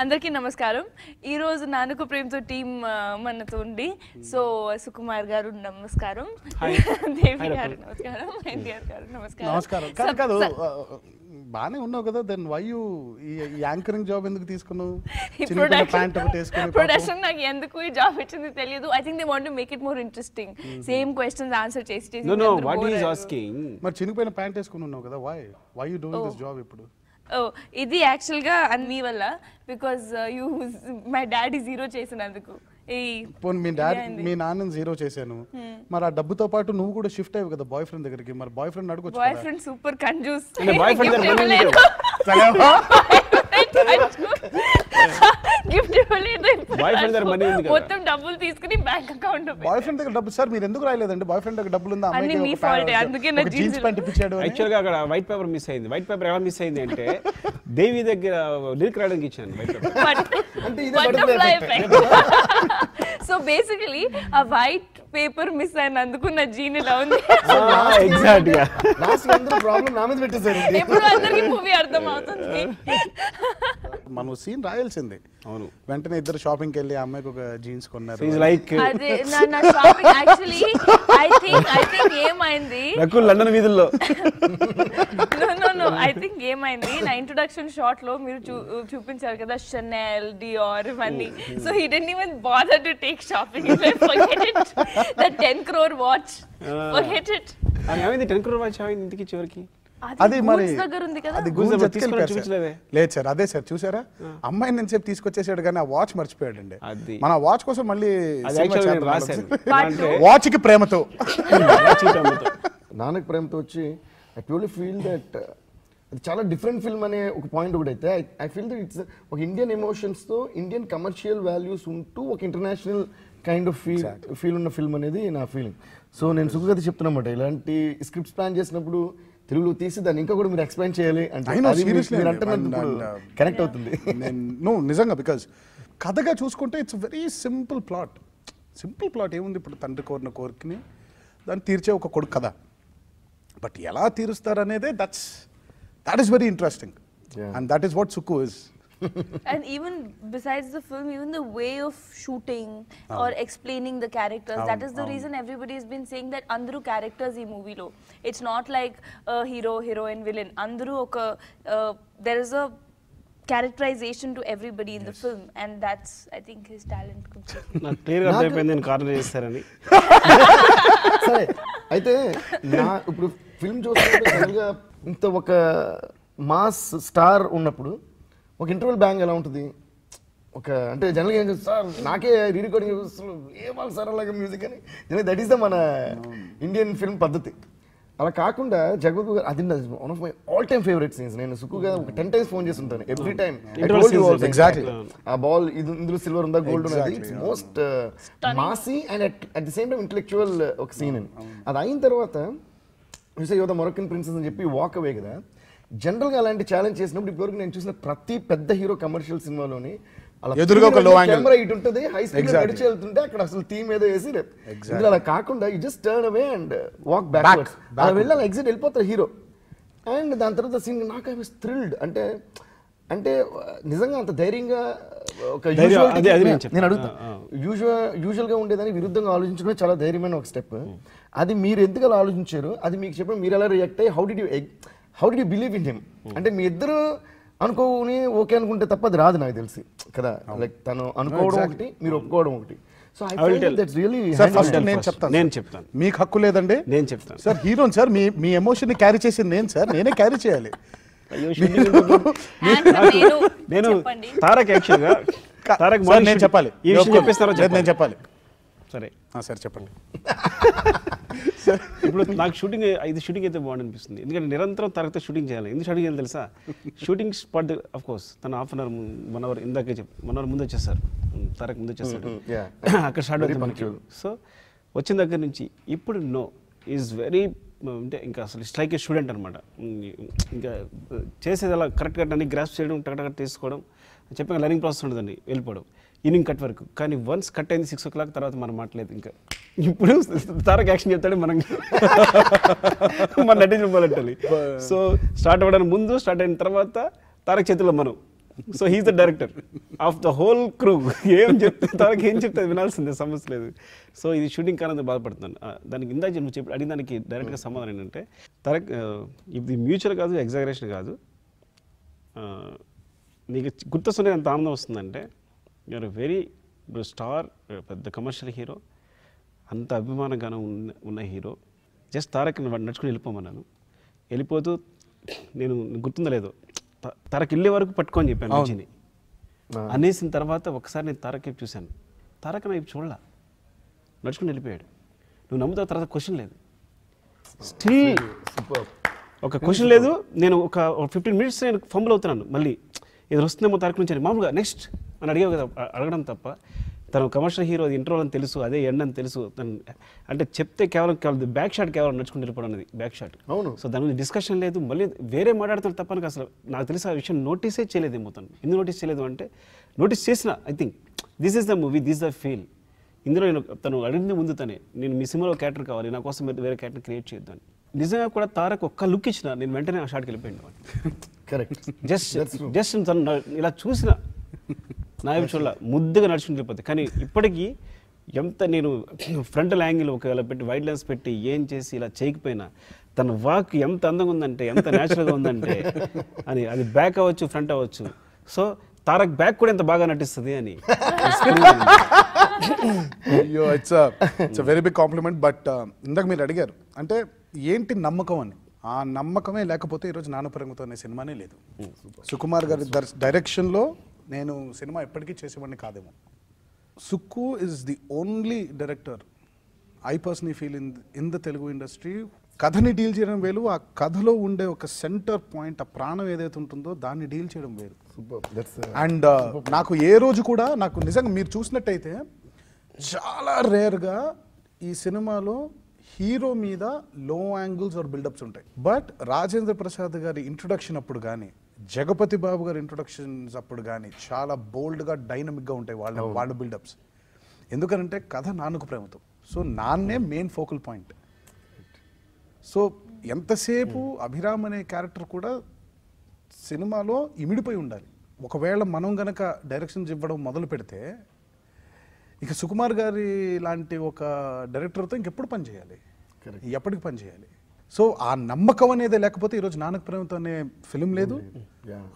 అందరికీ నమస్కారం. ఈ రోజు నానుకు ప్రేమతో టీం మనతో ఉంది. సో సుకుమార్ గారు నమస్కారం, దేవి గారు నమస్కారం, ఎన్టీఆర్ గారు నమస్కారం. నమస్కారం. కాదు బానే ఉన్నావు కదా, దెన్ వై యు ఈ యాంకరింగ్ జాబ్ ఎందుకు తీసుకున్నావు? ప్రొడక్షన్ నాకు ఎందుకు ఈ జాబ్ ఇచ్చింది తెలియదు. I think they want to make it more interesting. Same questions answer చేసి know what he is asking. మరి చినిగిపోయిన ప్యాంట్ వేసుకుని ఉన్నావు కదా, why you doing this job ఇప్పుడు? ఇది యాక్చువల్ గా మీ వల్ల, because you my daddy zero చేసినందుకు. మీ నాన్న జీరో చేశాను, మరి ఆ డబ్బుతో పాటు నువ్వు కూడా షిఫ్ట్ అయ్యావు కదా బాయ్ ఫ్రెండ్ దగ్గరికి. మరి బాయ్ ఫ్రెండ్ అడుగు. బాయ్ ఫ్రెండ్ సూపర్ కంజూస్. మొత్తం డబ్బులు తీసుకుని బ్యాంక్ అకౌంట్. బాయ్ ఫ్రెండ్ దగ్గర డబ్బు సార్, మీరు ఎందుకు రాయలేదండి? బాయ్ ఫ్రెండ్ దగ్గర డబ్బులు ఉందా? జీన్స్ ప్యాంట్ ఇప్పించాడు. యాక్చువల్ గా అక్కడ వైట్ పేపర్ మిస్ అయింది. వైట్ పేపర్ ఎలా మిస్ అయింది అంటే దేవి దగ్గర లిరిక్ రాయడానికి ఇచ్చాను వైట్ పేపర్. సో బేసికలీ ఆ వైట్ పేపర్ మిస్ అయినందుకు నా జీన్ ఇలా ఉంది. ఎగ్జాక్ట్ గా లాస్ట్ అందరూ ప్రాబ్లం నా మీద పెట్టేశారు. ఇప్పుడు అందరికీ మూవీ అర్థం అవుతుంది. మనం సీన్ రాయాల్సిందే. అవును, వెంటనే ఇద్దరు షాపింగ్ కి వెళ్ళి అమ్మాయికి ఒక జీన్స్ కొన్నారు. లైక్ అదే నా షాపింగ్ యాక్చువల్లీ ఐ థింక్ ఏమైంది లండన్ వీధుల్లో. నో ఐ థింక్ ఏమైంది, నా ఇంట్రొడక్షన్ షాట్ లో మీరు చూపించారు కదా షనెల్, డియోర్ ఇవన్నీ. So he didn't even bother to take shopping. Forget it. That 10 crore watch, forget it. ఏమైంది 10 crore watch ఏమైంది ఇంటికి చివరికి? అది మరి దగ్గర ఉంది కదా, అది లేదు సార్. అదే సార్ చూసారా, అమ్మాయిని నేను చెప్పి తీసుకొచ్చేసాడు కానీ ఆ వాచ్ మర్చిపోయాడు అండి. మన వాచ్ కోసం మళ్ళీ వాచ్ కి ప్రేమతో నాన్నకి ప్రేమతో వచ్చి ఐ ట్రూలీ ఫీల్ దట్ అది చాలా డిఫరెంట్ ఫిల్మ్ అనే ఒక పాయింట్ ఒకటి అయితే ఐ ఫీల్ దట్ ఇట్స్ ఒక ఇండియన్ ఎమోషన్స్తో ఇండియన్ కమర్షియల్ వాల్యూస్ ఉంటూ ఒక ఇంటర్నేషనల్ కైండ్ ఆఫ్ ఫీల్ ఉన్న ఫిల్మ్ అనేది నా ఫీలింగ్. సో నేను సుఖగతి చెప్తున్నమాట, ఇలాంటి స్క్రిప్ట్స్ ప్లాన్ చేసినప్పుడు తెలుగులో తీసి దాన్ని ఇంకా కూడా మీరు ఎక్స్ప్లెయిన్ చేయాలి అంటే కనెక్ట్ అవుతుంది. నిజంగా బికాజ్ కథగా చూసుకుంటే ఇట్స్ వెరీ సింపుల్ ప్లాట్. ఏముంది, ఇప్పుడు తండ్రి కోరిన కోరికని దాన్ని తీర్చే ఒక కొడుకు కథ. బట్ ఎలా తీరుస్తారు అనేదే that is very interesting. And that is what Sukku is. And even besides the film, even the way of shooting or explaining the characters, that is the reason everybody has been saying that andru characters ee movie lo, it's not like a hero, heroine, villain. Andru oka there is a characterization to everybody in the film, and that's I think his talent completely. నాకు clear గా అర్థమైపోయింది నేను corner చేస్తారని. సరే అయితే నా ఇప్పుడు film చూసినప్పుడు జనరల్గా ఇంత ఒక మాస్ స్టార్ ఉన్నప్పుడు ఒక ఇంటర్వెల్ బ్యాంగ్ ఎలా ఉంటుంది, ఒక అంటే జనరల్గా ఏం చేస్తారు సార్ నాకే రీ రికార్డింగ్ ఏమాలి సార్ అలాగే మ్యూజిక్ అని. దట్ ఈస్ ద మన ఇండియన్ ఫిల్మ్ పద్ధతి. అలా కాకుండా జగపతి గారు అది one of my all time favourite scenes. నేను సుక్కుగా ఒక 10 times ఫోన్ చేసి ఉంటాను ఎవ్రీ టైమ్. ఆ బాల్ ఇందులో సిల్వర్ ఉందా గోల్డ్ ఉన్నది, it's most Masih and at the same time intellectual ఒక సీన్ అని. అది అయిన తర్వాత యూసే యువర్ ద మొరక్కన్ ప్రిన్సెస్ అని చెప్పి వాక్ అవే కదా. జనరల్గా అలాంటి ఛాలెంజ్ చేసినప్పుడు ఇప్పటివరకు నేను చూసిన ప్రతి పెద్ద హీరో కమర్షియల్ సినిమాలోని కెమెరా ఇటు ఉంటుంది, హై స్పీడ్ నడిచి వెళ్తుంటే అక్కడ అసలు థీమ్ ఏదో వేసి ఇందులో అలా కాకుండా you just turn away and walk backwards. అలా వెళ్ళి అలా ఎగ్జిట్ వెళ్ళిపోతారు హీరో. అండ్ దాని తర్వాత సీన్ నాకు ఐ వాస్ థ్రిల్డ్. అంటే నిజంగా అంత ధైర్యంగా ఒక నేను అడుగుతా, యూజువల్గా ఉండేదానికి విరుద్ధంగా ఆలోచించడమే చాలా ధైర్యమైన ఒక స్టెప్. అది మీరు ఎందుకు అలా ఆలోచించారు, అది మీకు చెప్పడం మీరు ఎలా రియాక్ట్ అయ్యి how did you believe in him? అంటే మీ ఇద్దరు అనుకోని ఓకే అనుకుంటే తప్ప అది రాదు నాకు తెలిసి కదా. లైక్ తను అనుకోవడం ఒకటి, మీరు ఒప్పుకోవడం ఒకటి. సో నేను చెప్తాను, మీకు హక్కు లేదండి. నేను చెప్తాను సార్, హీరోని సార్, మీ ఎమోషన్ ని క్యారీ చేసింది నేను సార్, నేనే క్యారీ చేయాలి. నేను తారక్ యాక్చువల్గా నేను చెప్పాలి, నేను చెప్పాలి. సరే సార్ చెప్పండి. ఇప్పుడు నాకు షూటింగ్ అయితే బాగుంది అనిపిస్తుంది. ఎందుకంటే నిరంతరం తారక్తో షూటింగ్ చేయాలి. ఎందుకు షూటింగ్ చేయాలి తెలుసా? షూటింగ్ స్పాట్ అఫ్ కోర్స్ తను 1 hour ఇందాకే 1 hour ముందు వచ్చేస్తారు, తారక్ ముందు వచ్చేస్తాడు, అక్కడ స్టార్ట్ అవుతుంది. సో వచ్చిన దగ్గర నుంచి ఇప్పుడు ఈజ్ వెరీ అంటే ఇంకా అసలు ఇట్స్ లైక్ ఏ స్టూడెంట్ అనమాట. ఇంకా చేసేది అలా కరెక్ట్గా అన్ని గ్రాస్ప్ చేయడం, టక్ తీసుకోవడం, చెప్పాక లర్నింగ్ ప్రాసెస్ ఉండదండి, వెళ్ళిపోవడం ఈవినింగ్ కట్ వరకు. కానీ వన్స్ కట్ అయింది 6 o'clock తర్వాత మనం మాట్లాడలేదు. ఇంకా ఇప్పుడు తారక్ యాక్షన్ చెప్తాడు, మనం మన నటించడం మొదలెట్టాలి. సో స్టార్ట్ అవ్వడానికి ముందు, స్టార్ట్ అయిన తర్వాత తారక్ చేతిలో మనం so he's the director of the whole crew. ఏం చెప్తే తారక్ ఏం చెప్తే వినాల్సిందే, సమస్య లేదు. సో ఇది షూటింగ్ కారణంగా బాధపడుతున్నాను. దానికి ఇందాక నువ్వు చెప్పి అడిగిన దానికి డైరెక్ట్గా సమాధానం ఏంటంటే, తారక్ ఇది మ్యూచువల్ కాదు, ఎగ్జాగరేషన్ కాదు. నీకు గుర్తొస్తుంటే ఎంత ఆనందం వస్తుందంటే, యూఆర్ వెరీ స్టార్, పెద్ద కమర్షియల్ హీరో, అంత అభిమానంగానే ఉన్న హీరో. జస్ట్ తారక్ నడుచుకుని వెళ్ళిపోమన్నాను. వెళ్ళిపోతూ నేను గుర్తుందో లేదో తారక్ వెళ్ళే వరకు పట్టుకొని చెప్పాను మంచిని అనేసిన తర్వాత ఒకసారి నేను తారక్ వైపు చూశాను. తారక్ నా వైపు చూడలా, నడుచుకుని వెళ్ళిపోయాడు. నువ్వు నమ్ముతావు, తర్వాత క్వశ్చన్ లేదు. స్టిల్ ఒక క్వశ్చన్ లేదు. నేను ఒక 15 minutes నేను ఫంబుల్ అవుతున్నాను. మళ్ళీ ఏదో వస్తుందేమో తారక్ నుంచి అని మామూలుగా నెక్స్ట్ అని అడిగావు కదా, అడగడం తప్ప. తను కమర్షియల్ హీరో, అది ఇంట్రోల్ అని తెలుసు, అదే ఎండ్ అని తెలుసు. తను అంటే చెప్తే కేవలం బ్యాక్ షాట్ కేవలం నడుచుకుని వెళ్ళిపోవడం అనేది బ్యాక్ షాట్. అవును. సో దాని గురించి డిస్కషన్ లేదు, మళ్ళీ వేరే మాట్లాడుతున్నారు తప్ప. నాకు అసలు నాకు తెలిసి ఆ విషయం నోటీసే చేయలేదేమో తను. ఎందుకు నోటీస్ చేయలేదు అంటే, నోటీస్ చేసిన I think this is the movie, this the feel. ఇందులో నేను తను అడిగింది ముందు తనే, నేను మీ సినిమాలో క్యారెక్టర్ కావాలి, నా కోసం వేరే క్యారెక్టర్ క్రియేట్ చేయొద్దు అని. నిజంగా కూడా తారక్ ఒక్క లుక్ ఇచ్చిన నేను వెంటనే ఆ షాట్కి వెళ్ళిపోయాను. కరెక్ట్. జస్ట్ తను ఇలా చూసిన నా చూడాల ముద్దుగా నడుచుకుని వెళ్ళిపోతే. కానీ ఇప్పటికీ ఎంత నేను ఫ్రంటల్ యాంగిల్ ఒకవేళ పెట్టి వైడ్ లెన్స్ పెట్టి ఏం చేసి ఇలా చేయకపోయినా తన వాక్ ఎంత అందంగా ఉందంటే, ఎంత న్యాచురల్గా ఉందంటే అని. అది బ్యాక్ అవ్వచ్చు, ఫ్రంట్ అవ్వచ్చు. సో తారక్ బ్యాక్ కూడా ఎంత బాగా నటిస్తుంది అని. అయ్యో, it's very big compliment. But ఇందాక మీరు అడిగారు అంటే ఏంటి నమ్మకం అని. ఆ నమ్మకమే లేకపోతే ఈరోజు నానపరంగుతో అనే సినిమానే లేదు. సుకుమార్ గారి డైరెక్షన్లో నేను సినిమా ఎప్పటికీ చేసేవాడిని కాదేమో. Sukku is the only director I personally feel in the Telugu industry. కథని డీల్ చేయడం వేరు, ఆ కథలో ఉండే ఒక సెంటర్ పాయింట్, ఆ ప్రాణం ఏదైతే ఉంటుందో దాన్ని డీల్ చేయడం వేరు. అండ్ నాకు ఏ రోజు కూడా, నాకు నిజంగా మీరు చూసినట్టయితే చాలా రేర్గా ఈ సినిమాలో హీరో మీద లో యాంగిల్స్ ఆర్ బిల్డప్స్ ఉంటాయి. బట్ రాజేంద్ర ప్రసాద్ గారి ఇంట్రొడక్షన్ అప్పుడు కానీ, జగపతి బాబు గారి ఇంట్రొడక్షన్స్ అప్పుడు కానీ చాలా బోల్డ్గా, డైనమిక్గా ఉంటాయి వాళ్ళ బిల్డప్స్. ఎందుకనంటే కథ నాన్నకు ప్రేమతో. సో నాన్నే మెయిన్ ఫోకల్ పాయింట్. సో ఎంతసేపు అభిరామ్ అనే క్యారెక్టర్ కూడా సినిమాలో ఇమిడిపోయి ఉండాలి. ఒకవేళ మనం గనక డైరెక్షన్స్ ఇవ్వడం మొదలు పెడితే ఇక సుకుమార్ గారి లాంటి ఒక డైరెక్టర్తో ఇంకెప్పుడు పని చేయాలి, ఎప్పటికి పని చేయాలి. సో ఆ నమ్మకం అనేది లేకపోతే ఈరోజు నాన్నకు ప్రేమతో అనే ఫిలిం లేదు.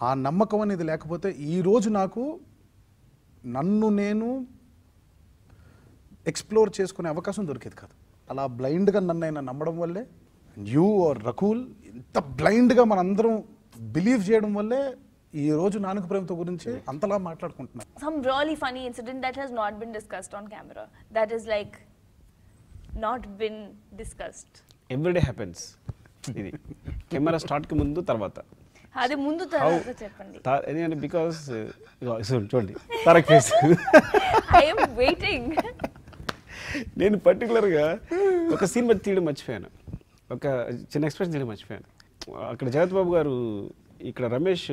ఆ నమ్మకం అనేది లేకపోతే ఈరోజు నాకు నన్ను నేను ఎక్స్ప్లోర్ చేసుకునే అవకాశం దొరికేది కాదు. అలా బ్లైండ్గా నన్ను అయినా నమ్మడం వల్లే, యూ ఆర్ రకూల్ ఇంత బ్లైండ్గా మనందరం బిలీవ్ చేయడం వల్లే ఈ రోజు నాన్నకు ప్రేమతో గురించి అంతలా మాట్లాడుకుంటున్నాం. Some really funny incident that has not been discussed on camera. That is like not been discussed. Everyday happens. ఇది కెమెరా స్టార్ట్కి ముందు తర్వాత. అది ముందు తర్వాత చెప్పండి. ఎందుకంటే బికాస్ చూడండి Tarak face. I am waiting. నేను పర్టికులర్గా ఒక సీన్ బట్టి తీయడం మర్చిపోయాను, ఒక చిన్న ఎక్స్ప్రెషన్ తీయడం మర్చిపోయాను. అక్కడ జగత్ బాబు గారు, ఇక్కడ రమేష్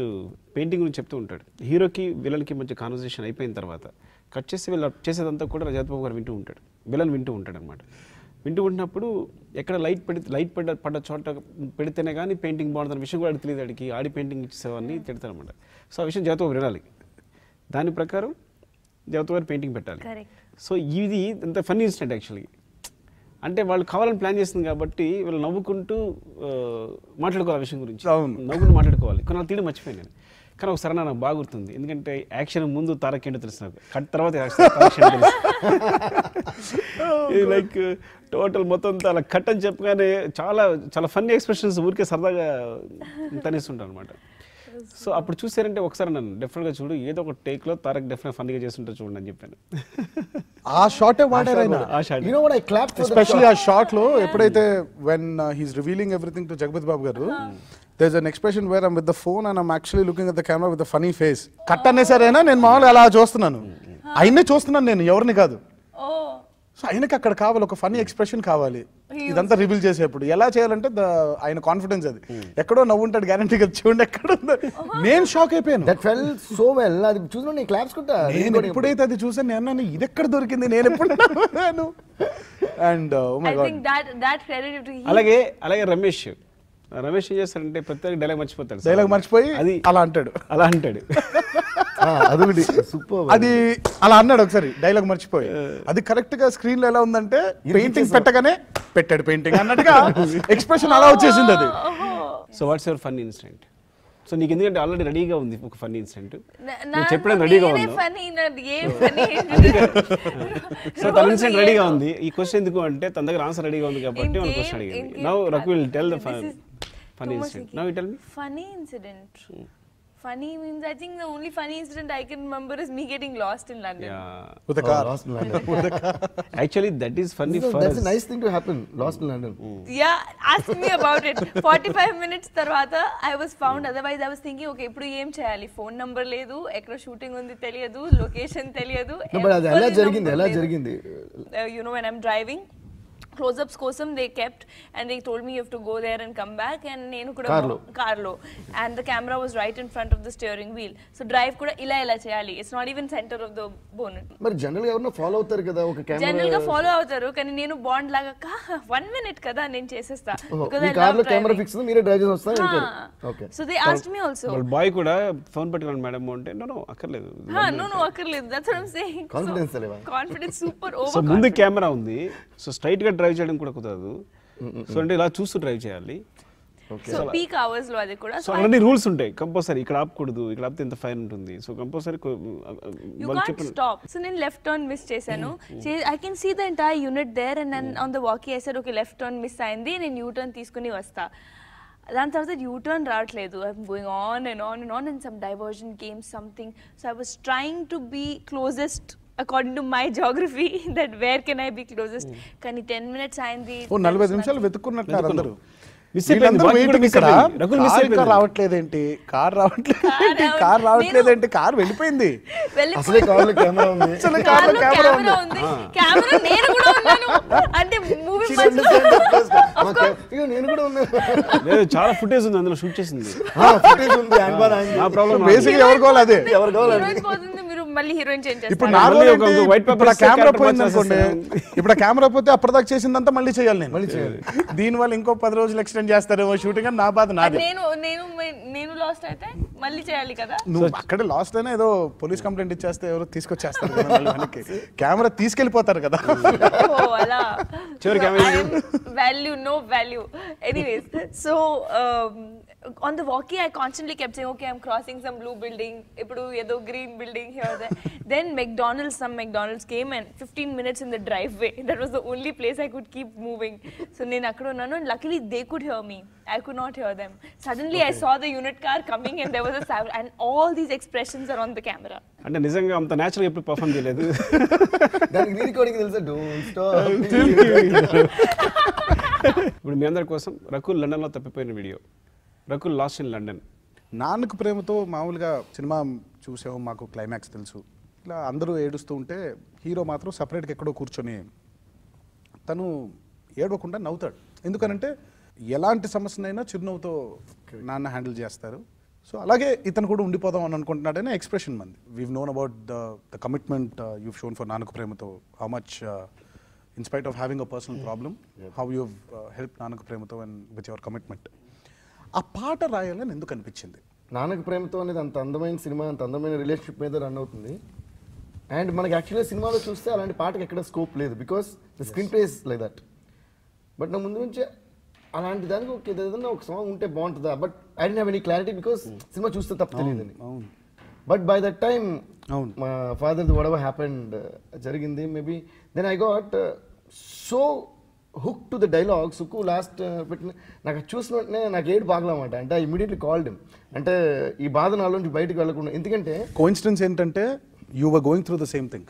పెయింటింగ్ గురించి చెప్తూ ఉంటాడు. హీరోకి విలన్కి మధ్య కాన్వర్సేషన్ అయిపోయిన తర్వాత కట్ చేసి వీళ్ళు చేసేదంతా కూడా జగత్ బాబు గారు వింటూ ఉంటాడు, విలన్ వింటూ ఉంటాడు అనమాట. వింటూ ఉంటున్నప్పుడు ఎక్కడ లైట్ పడ్డ చోట పెడితేనే కానీ పెయింటింగ్ బాగుంటుందన్న విషయం కూడా తెలియదు. అడిగి ఆడి పెయింటింగ్ ఇచ్చేవాడిని తిడతారనమాట. సో ఆ విషయం జగత్ బాబు వినాలి, దాని ప్రకారం జగత్ గారు పెయింటింగ్ పెట్టాలి. సో ఇది ఎంత ఫన్నీ ఇన్సిడెంట్ యాక్చువల్లీ. అంటే వాళ్ళు కావాలని ప్లాన్ చేస్తుంది కాబట్టి వీళ్ళు నవ్వుకుంటూ మాట్లాడుకోవాలి ఆ విషయం గురించి, నవ్వుకుంటూ మాట్లాడుకోవాలి. కొన్ని తీయడం మర్చిపోయాను నేను. కానీ ఒకసారి నాకు బాగా గుర్తుంది, ఎందుకంటే యాక్షన్ ముందు తారక్ ఏంటో తెలుసు నాకు, కట్ తర్వాత లైక్ టోటల్ మొత్తం అలా కట్ అని చెప్పగానే చాలా చాలా ఫన్నీ ఎక్స్ప్రెషన్స్ ఊరికే సరదాగా తనేస్తుంటాను అనమాట. సో అప్పుడు చూసారంటే ఒకసారి నన్ను డెఫినెట్గా చూడు, ఏదో ఒక టేక్లో తారక్ డెఫినెట్ ఫన్నీగా చేస్తుంటారు చూడండి అని చెప్పాను. ఆ షాటే వాడారైనా, ఎస్పెషల్లీ ఆ షాట్ లో ఎప్పుడైతే when he's revealing everything to Jagapathi Babu garu, there's an expression where I'm with the phone and I'm actually looking at the camera with a funny face. Cut అనేసరైనా నేను మామూలుగా అలా చూస్తున్నాను, ఆయన్నే చూస్తున్నాను నేను, ఎవరిని కాదు. సో ఆయనకి అక్కడ కావాలి, ఒక ఫనీ ఎక్స్ప్రెషన్ కావాలి ఇదంతా రివీల్ చేసేప్పుడు. ఎలా చేయాలంటే ఆయన కాన్ఫిడెన్స్ అది ఎక్కడో నవ్వుంటాడు గ్యారంటీగా, చూడండి ఎక్కడ ఉందో. నేను షాక్ అయిపోయాను. నేను ఎప్పుడైతే అది చూసాను నేను ఇది ఎక్కడ దొరికింది, నేను ఎప్పుడు అండ్ అలాగే రమేష్ ఏం చేస్తాడంటే ప్రతి డైలాగ్ మర్చిపోతాడు, డైలాగ్ మర్చిపోయి అది అలా అంటాడు. అదొకటి సూపర్. అది అలా అన్నాడు ఒకసారి డైలాగ్ మర్చిపోయి. అది కరెక్ట్ గా స్క్రీన్ లో ఎలా ఉందంటే పెయింటింగ్ పెట్టగానే పెట్టాడు పెయింటింగ్ అన్నట్టుగా ఎక్స్ప్రెషన్ అలా వచ్చేసింది అది. So what's your funny incident? So నీకు ఎందుకంటే ఆల్రెడీ రెడీగా ఉంది ఒక ఫన్నీ ఇన్సిడెంట్, నువ్వు చెప్పడం రెడీగా ఉంది. సో తన ఇన్సిడెంట్ రెడీగా ఉంది. ఈ క్వశ్చన్ ఎందుకు అంటే తన దగ్గర ఆన్సర్ రెడీగా ఉంది కాబట్టి మన క్వశ్చన్ అడిగింది. Now Raghu will tell the funny incident. Now you tell me. Funny incident. Funny means I think the only funny incident I can remember is me getting lost in London. Yeah. With a car. Lost in London. Actually, that is funny for us. That's a nice thing to happen. Lost in London. Yeah, ask me about it. 45 minutes tarvata I was found. Otherwise I was thinking, okay, ippudu em cheyali? Phone number ledu, ekkada shooting undi teliyadu, location teliyadu. No, but adi ela jarigindi. You know, when I'm driving, close-ups kosam they kept and they told me you have to go there and come back, and nenu kuda carlo and the camera was right in front of the steering wheel, so drive kuda ila cheyali. It's not even center of the bonnet. But generally everno follow avtaru kada oka camera. Generally ga follow avtaru kani nenu bond laga 1 minute kada nenu chesesta because I car lo camera fix ఉంది, మీరే drive చేసి వస్తారు వెళ్తారు. Okay, so they asked me also. Well, boy kuda phone పట్టుకోండి madam అంటే no అక్కర్లేదు. No అక్కర్లేదు. That's what I'm saying. Confidence లేవా? Confidence super over. సో ముందు కెమెరా ఉంది, సో స్ట్రైట్ గా డ్రైవ్ చేయడం కూడా కుదరదు. సో అంటే ఇలా చూస్తూ డ్రైవ్ చేయాలి. సో పీక్ అవర్స్ లో అది కూడా. సో అన్ని రూల్స్ ఉంటాయి కంపల్సరీ. ఇక్కడ ఆపకూడదు, ఇక్కడ ఆపితే ఇంత ఫైన్ ఉంటుంది. So compulsory you can't stop. So నేను లెఫ్ట్ టర్న్ మిస్ చేశాను. I can see the entire unit there, and then on the walkie I said okay left turn miss అయింది, నేను యూ టర్న్ తీసుకుని వస్తా. దాని తర్వాత యూ టర్న్ రావట్లేదు. I'm going on and on and on, and some diversion came something. So I was trying to be closest according to my geography that where can I be closest. Kani 10 minutes ayindi. 40 నిమిషాలు వెతుక్కున్నట్టు అందరూ miss అయిపోయింది. రావట్లేదేంటి, car రావట్లేదేంటి, car వెళ్ళిపోయింది. అసలే కార్లో camera ఉంది. Camera నేను కూడా ఉన్నాను అంటే మూవీ నేను కూడా ఉన్నాను. లేదు, చాలా ఫుటేజ్ ఉంది అందులో, షూట్ చేసింది. ఫుటేజ్ ఉంది. నా ప్రాబ్లం బేసిక్గా ఎవరు కావాలి అదే. మీరు మళ్ళీ హీరోయిన్ చేంజ్ ఇప్పుడు చేస్తారు. ఇప్పుడు కెమెరా పోయింది అనుకోండి, ఇప్పుడు కెమెరా పోతే అప్పటిదాకా చేసిందంతా మళ్ళీ చేయాలి నేను. దీనివల్ల ఇంకో 10 రోజులు ఎక్స్టెండ్ చేస్తారేమో షూటింగ్ అని నా బాధ నాది. నేను లాస్ట్ అయితే మళ్ళీ చేయాలి కదా. నువ్వు అక్కడే లాస్ట్ అయినా ఏదో పోలీస్ కంప్లైంట్ ఇచ్చేస్తే ఎవరు తీసుకొచ్చేస్తారు కదా, కెమెరా తీసుకెళ్ళిపోతారు కదా. అలా value no value. Anyways, so on the walkie I constantly kept saying okay I'm crossing some blue building, ippudu edo green building here there. Then some McDonald's came and 15 minutes in the driveway. That was the only place I could keep moving. So nenu akkada unnanu, and luckily they could hear me, I could not hear them. Suddenly I saw the unit car coming and there was a sound, and all these expressions are on the camera. అంటే నిజంగా అంత natural ఎప్పుడు perform చేయలేదు. దానికి recording తెలుసా, don't stop. ఇప్పుడు మీ అందరి కోసం రకుల్ లండన్లో తప్పిపోయిన video, Rakul last in London. Nannaku Prematho మామూలుగా సినిమా చూసాము, మాకు క్లైమాక్స్ తెలుసు, ఇట్లా అందరూ ఏడుస్తూ ఉంటే హీరో మాత్రం సపరేట్గా ఎక్కడో కూర్చొని తను ఏడవకుండా నవ్వుతాడు. ఎందుకనంటే ఎలాంటి సమస్యనైనా చిరునవ్వుతో నాన్న హ్యాండిల్ చేస్తారు. సో అలాగే ఇతను కూడా ఉండిపోదాం అని అనుకుంటున్నాడనే ఎక్స్ప్రెషన్ మంది. We've known about the commitment you shown for నాన్నకు ప్రేమతో, how much in spite of having a personal problem, how you've helped Nannaku Prematho and with your commitment. ఆ పాట రాయాలని ఎందుకు అనిపించింది? నాన్నకు ప్రేమతో అనేది అంత అందమైన సినిమా, అంత అందమైన రిలేషన్షిప్ మీద రన్ అవుతుంది. అండ్ మనకి యాక్చువల్గా సినిమాలో చూస్తే అలాంటి పాటకి ఎక్కడ స్కోప్ లేదు, because the screen play is like that. But నా ముందు నుంచే అలాంటి దానికి ఒక ఏదైనా ఒక సాంగ్ ఉంటే బాగుంటుందా, but I don't have any clarity because cinema చూస్తే తప్ప తెలియదని. బట్ బై దట్ టైమ్ మా ఫాదర్ది whatever happened జరిగింది maybe. Then I got so hook to the dialogue. Sukku last పెట్టిన నాకు చూసిన వెంటనే నాకు ఏడు బాగలమాట. అంటే ఐ ఇమీడియట్లీ కాల్డ్ హిమ్. అంటే ఈ బాధ నాలోంచి బయటకు వెళ్ళకుండా, ఎందుకంటే కోఇన్సిడెన్స్ ఏంటంటే you were going through the same thing.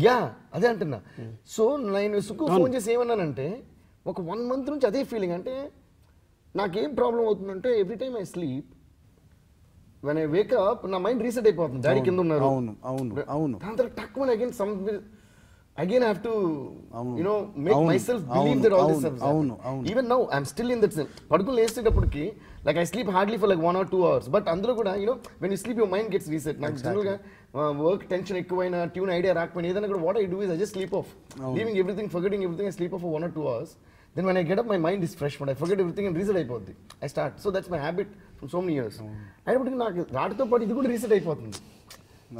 Yeah అదే అంటున్నా. సో నేను సుక్కు ఫోన్ చేసి ఏమన్నానంటే, ఒక 1 month నుంచి అదే ఫీలింగ్. అంటే నాకేం ప్రాబ్లం అవుతుందంటే every time I sleep, when I wake up నా మైండ్ రీసెట్ అయిపోతుంది. డాడీ కింద ఉన్నారు, దాని తర్వాత టక్ మన again I have to make myself believe that all this stuff is happening. Even now I'm still in that zone. Padukun lesedappudiki like I sleep hardly for like 1 or 2 hours, but అందులో కూడా when you sleep your mind gets reset. నాకు general గా work tension ఎక్కువైనా, tune idea రాకపోయినా, ఏదైనా కూడా what I do is I just sleep off, leaving everything, forgetting everything. I sleep off for 1 or 2 hours. Then when I get up my mind is fresh, but I forget everything and reset అయిపోద్ది. I start. So that's my habit from so many years. అయినప్పటికీ నాకు రాటితో పాటు ఇది కూడా reset అయిపోతుంది.